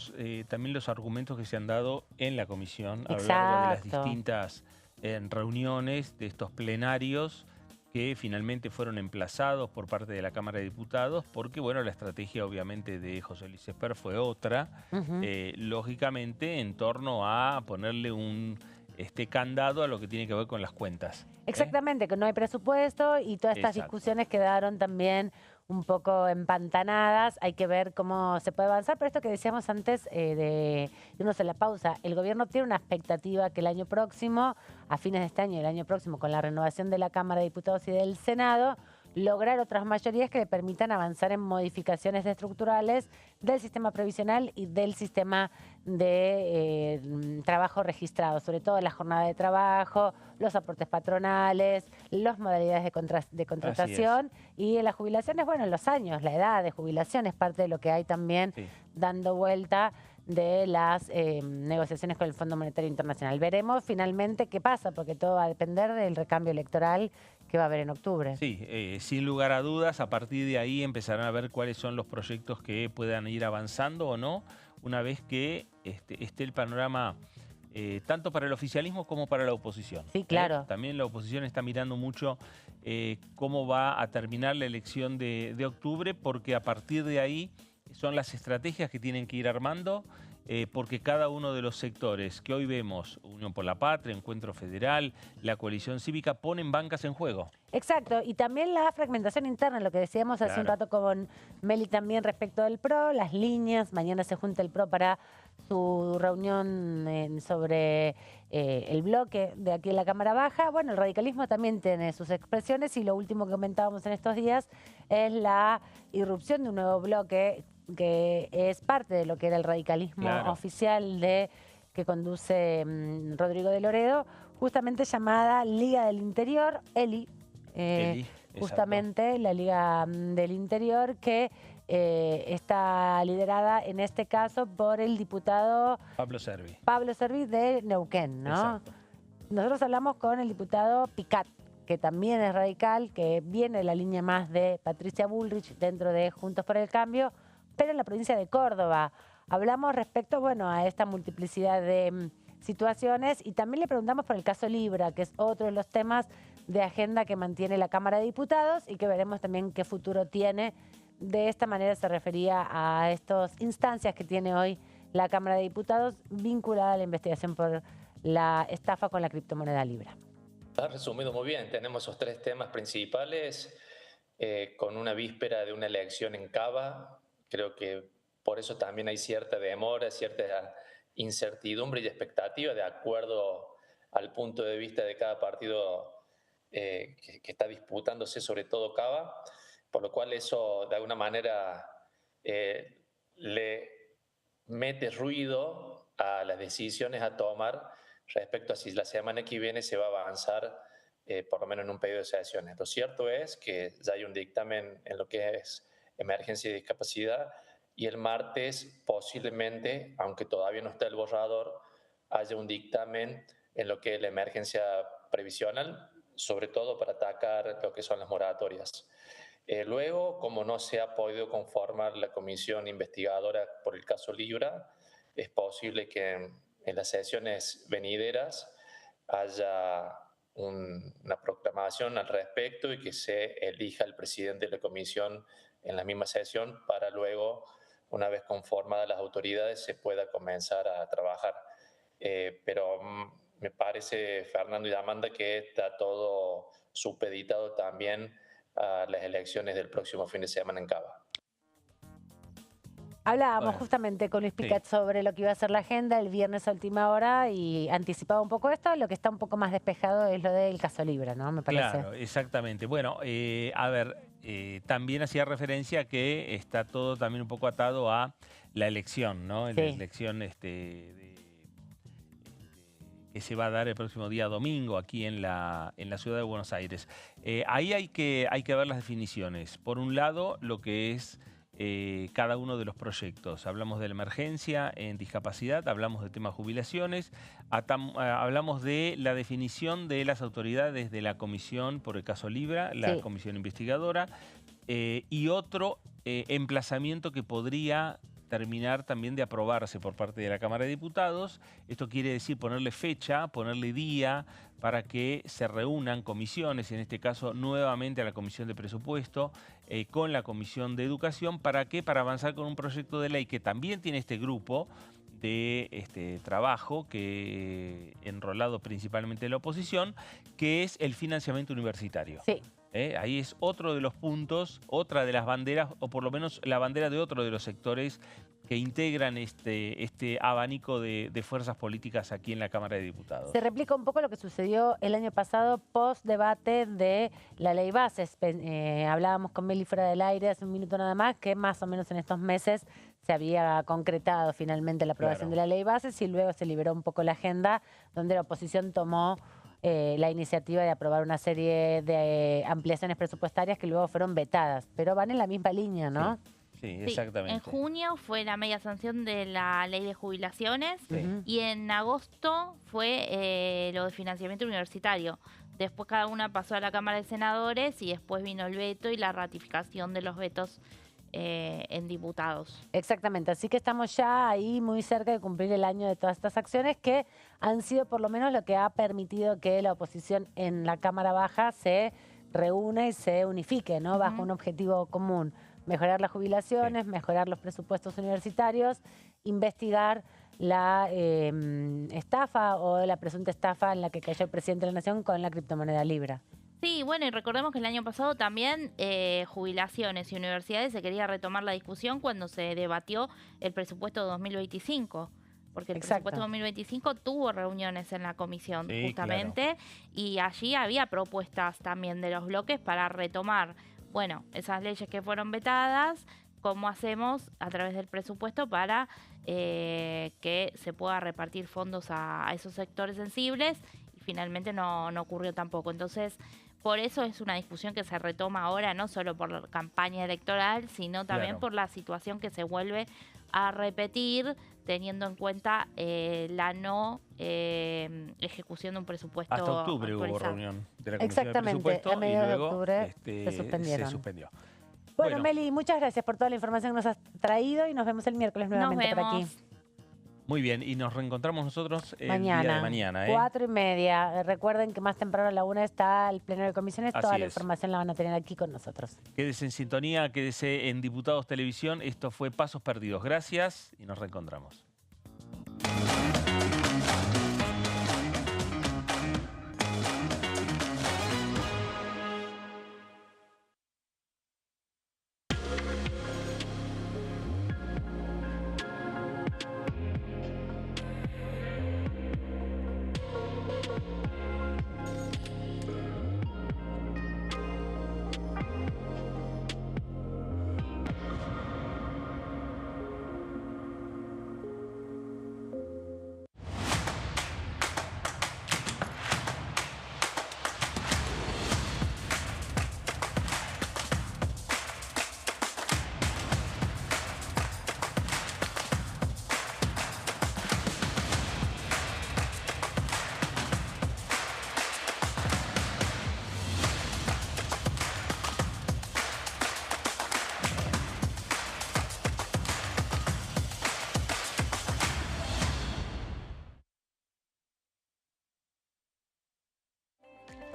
también los argumentos que se han dado en la comisión a lo largo de las distintas en reuniones de estos plenarios que finalmente fueron emplazados por parte de la Cámara de Diputados, porque bueno, la estrategia obviamente de José Luis Esper fue otra, lógicamente en torno a ponerle un candado a lo que tiene que ver con las cuentas. Exactamente, que no hay presupuesto y todas estas discusiones quedaron también un poco empantanadas. Hay que ver cómo se puede avanzar. Pero esto que decíamos antes de irnos a la pausa, el gobierno tiene una expectativa que el año próximo, a fines de este año y el año próximo, con la renovación de la Cámara de Diputados y del Senado, lograr otras mayorías que le permitan avanzar en modificaciones estructurales del sistema previsional y del sistema de trabajo registrado, sobre todo la jornada de trabajo, los aportes patronales, las modalidades de contratación y en las jubilaciones, bueno, los años, la edad de jubilación es parte de lo que hay también dando vuelta de las negociaciones con el Fondo Monetario Internacional. Veremos finalmente qué pasa, porque todo va a depender del recambio electoral que va a haber en octubre. Sí, sin lugar a dudas, a partir de ahí empezarán a ver cuáles son los proyectos que puedan ir avanzando o no, una vez que esté el panorama tanto para el oficialismo como para la oposición. Sí, claro. También la oposición está mirando mucho cómo va a terminar la elección de octubre, porque a partir de ahí son las estrategias que tienen que ir armando, porque cada uno de los sectores que hoy vemos, Unión por la Patria, Encuentro Federal, la Coalición Cívica, ponen bancas en juego. Exacto, y también la fragmentación interna, lo que decíamos hace un rato con Meli también respecto del PRO, las líneas, mañana se junta el PRO para su reunión sobre el bloque de aquí en la Cámara Baja. Bueno, el radicalismo también tiene sus expresiones y lo último que comentábamos en estos días es la irrupción de un nuevo bloque que es parte de lo que era el radicalismo oficial que conduce Rodrigo de Loredo, justamente llamada Liga del Interior, ELI, justamente la Liga del Interior, que está liderada en este caso por el diputado Pablo Servi de Neuquén, ¿no? Exacto. Nosotros hablamos con el diputado Picat, que también es radical, que viene de la línea más de Patricia Bullrich dentro de Juntos por el Cambio, pero en la provincia de Córdoba. Hablamos respecto, bueno, a esta multiplicidad de situaciones y también le preguntamos por el caso Libra, que es otro de los temas de agenda que mantiene la Cámara de Diputados y que veremos también qué futuro tiene. De esta manera se refería a estas instancias que tiene hoy la Cámara de Diputados vinculada a la investigación por la estafa con la criptomoneda Libra. Has resumido muy bien, tenemos esos tres temas principales con una víspera de una elección en Cava. Creo que por eso también hay cierta demora, cierta incertidumbre y expectativa de acuerdo al punto de vista de cada partido que está disputándose, sobre todo Cava, por lo cual eso de alguna manera le mete ruido a las decisiones a tomar respecto a si la semana que viene se va a avanzar por lo menos en un periodo de sesiones. Lo cierto es que ya hay un dictamen en lo que es emergencia y discapacidad y el martes posiblemente, aunque todavía no está el borrador, haya un dictamen en lo que es la emergencia previsional, sobre todo para atacar lo que son las moratorias. Luego, como no se ha podido conformar la comisión investigadora por el caso Libra, es posible que en las sesiones venideras haya una proclamación al respecto y que se elija el presidente de la comisión en la misma sesión para luego, una vez conformadas las autoridades, se pueda comenzar a trabajar. Pero me parece, Fernando y Amanda, que está todo supeditado también a las elecciones del próximo fin de semana en Cava. Hablábamos justamente con Luis Picat sobre lo que iba a ser la agenda el viernes a última hora y anticipaba un poco esto. Lo que está un poco más despejado es lo del caso Libra, ¿no? Me parece. Claro, exactamente. Bueno, a ver, también hacía referencia a que está todo también un poco atado a la elección, ¿no? La elección que se va a dar el próximo día domingo aquí en la ciudad de Buenos Aires. Ahí hay que ver las definiciones. Por un lado, lo que es cada uno de los proyectos. Hablamos de la emergencia en discapacidad, hablamos del tema jubilaciones, hablamos de la definición de las autoridades de la comisión por el caso Libra, la comisión investigadora, y otro emplazamiento que podría terminar también de aprobarse por parte de la Cámara de Diputados. Esto quiere decir ponerle fecha, ponerle día para que se reúnan comisiones, en este caso nuevamente a la Comisión de Presupuesto, con la Comisión de Educación. ¿Para qué? Para avanzar con un proyecto de ley que también tiene este grupo de trabajo, que enrolado principalmente en la oposición, que es el financiamiento universitario. Sí. Ahí es otro de los puntos, otra de las banderas, o por lo menos la bandera de otro de los sectores que integran este abanico de fuerzas políticas aquí en la Cámara de Diputados. Se replica un poco lo que sucedió el año pasado post debate de la ley bases. Hablábamos con Meli fuera del aire hace un minuto nada más, que más o menos en estos meses se había concretado finalmente la aprobación de la ley bases y luego se liberó un poco la agenda donde la oposición tomó la iniciativa de aprobar una serie de ampliaciones presupuestarias que luego fueron vetadas, pero van en la misma línea, ¿no? Sí, exactamente. En junio fue la media sanción de la ley de jubilaciones y en agosto fue lo de financiamiento universitario. Después cada una pasó a la Cámara de Senadores y después vino el veto y la ratificación de los vetos en diputados. Exactamente, así que estamos ya ahí muy cerca de cumplir el año de todas estas acciones que han sido por lo menos lo que ha permitido que la oposición en la Cámara Baja se reúna y se unifique, ¿no? Bajo un objetivo común: mejorar las jubilaciones, mejorar los presupuestos universitarios, investigar la estafa o la presunta estafa en la que cayó el presidente de la Nación con la criptomoneda Libra. Sí, bueno, y recordemos que el año pasado también jubilaciones y universidades se quería retomar la discusión cuando se debatió el presupuesto 2025. Porque el presupuesto 2025 tuvo reuniones en la comisión, justamente, y allí había propuestas también de los bloques para retomar, bueno, esas leyes que fueron vetadas, cómo hacemos a través del presupuesto para que se pueda repartir fondos a esos sectores sensibles, y finalmente no ocurrió tampoco. Entonces, por eso es una discusión que se retoma ahora, no solo por la campaña electoral, sino también por la situación que se vuelve a repetir, teniendo en cuenta la no ejecución de un presupuesto. Hasta octubre hubo reunión de la Comisión de Exactamente, Presupuesto a mediados y luego de octubre se suspendieron. se suspendió. Bueno, Meli, muchas gracias por toda la información que nos has traído y nos vemos el miércoles nuevamente por aquí. Muy bien, y nos reencontramos nosotros el mañana, día de mañana. 4:30. Recuerden que más temprano a la 1 está el pleno de comisiones. Toda la es. información la van a tener aquí con nosotros. Quédese en sintonía, quédese en Diputados Televisión. Esto fue Pasos Perdidos. Gracias y nos reencontramos.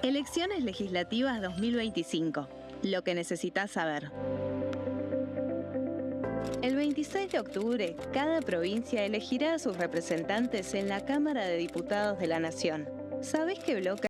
Elecciones legislativas 2025. Lo que necesitas saber. El 26 de octubre, cada provincia elegirá a sus representantes en la Cámara de Diputados de la Nación. ¿Sabés qué bloque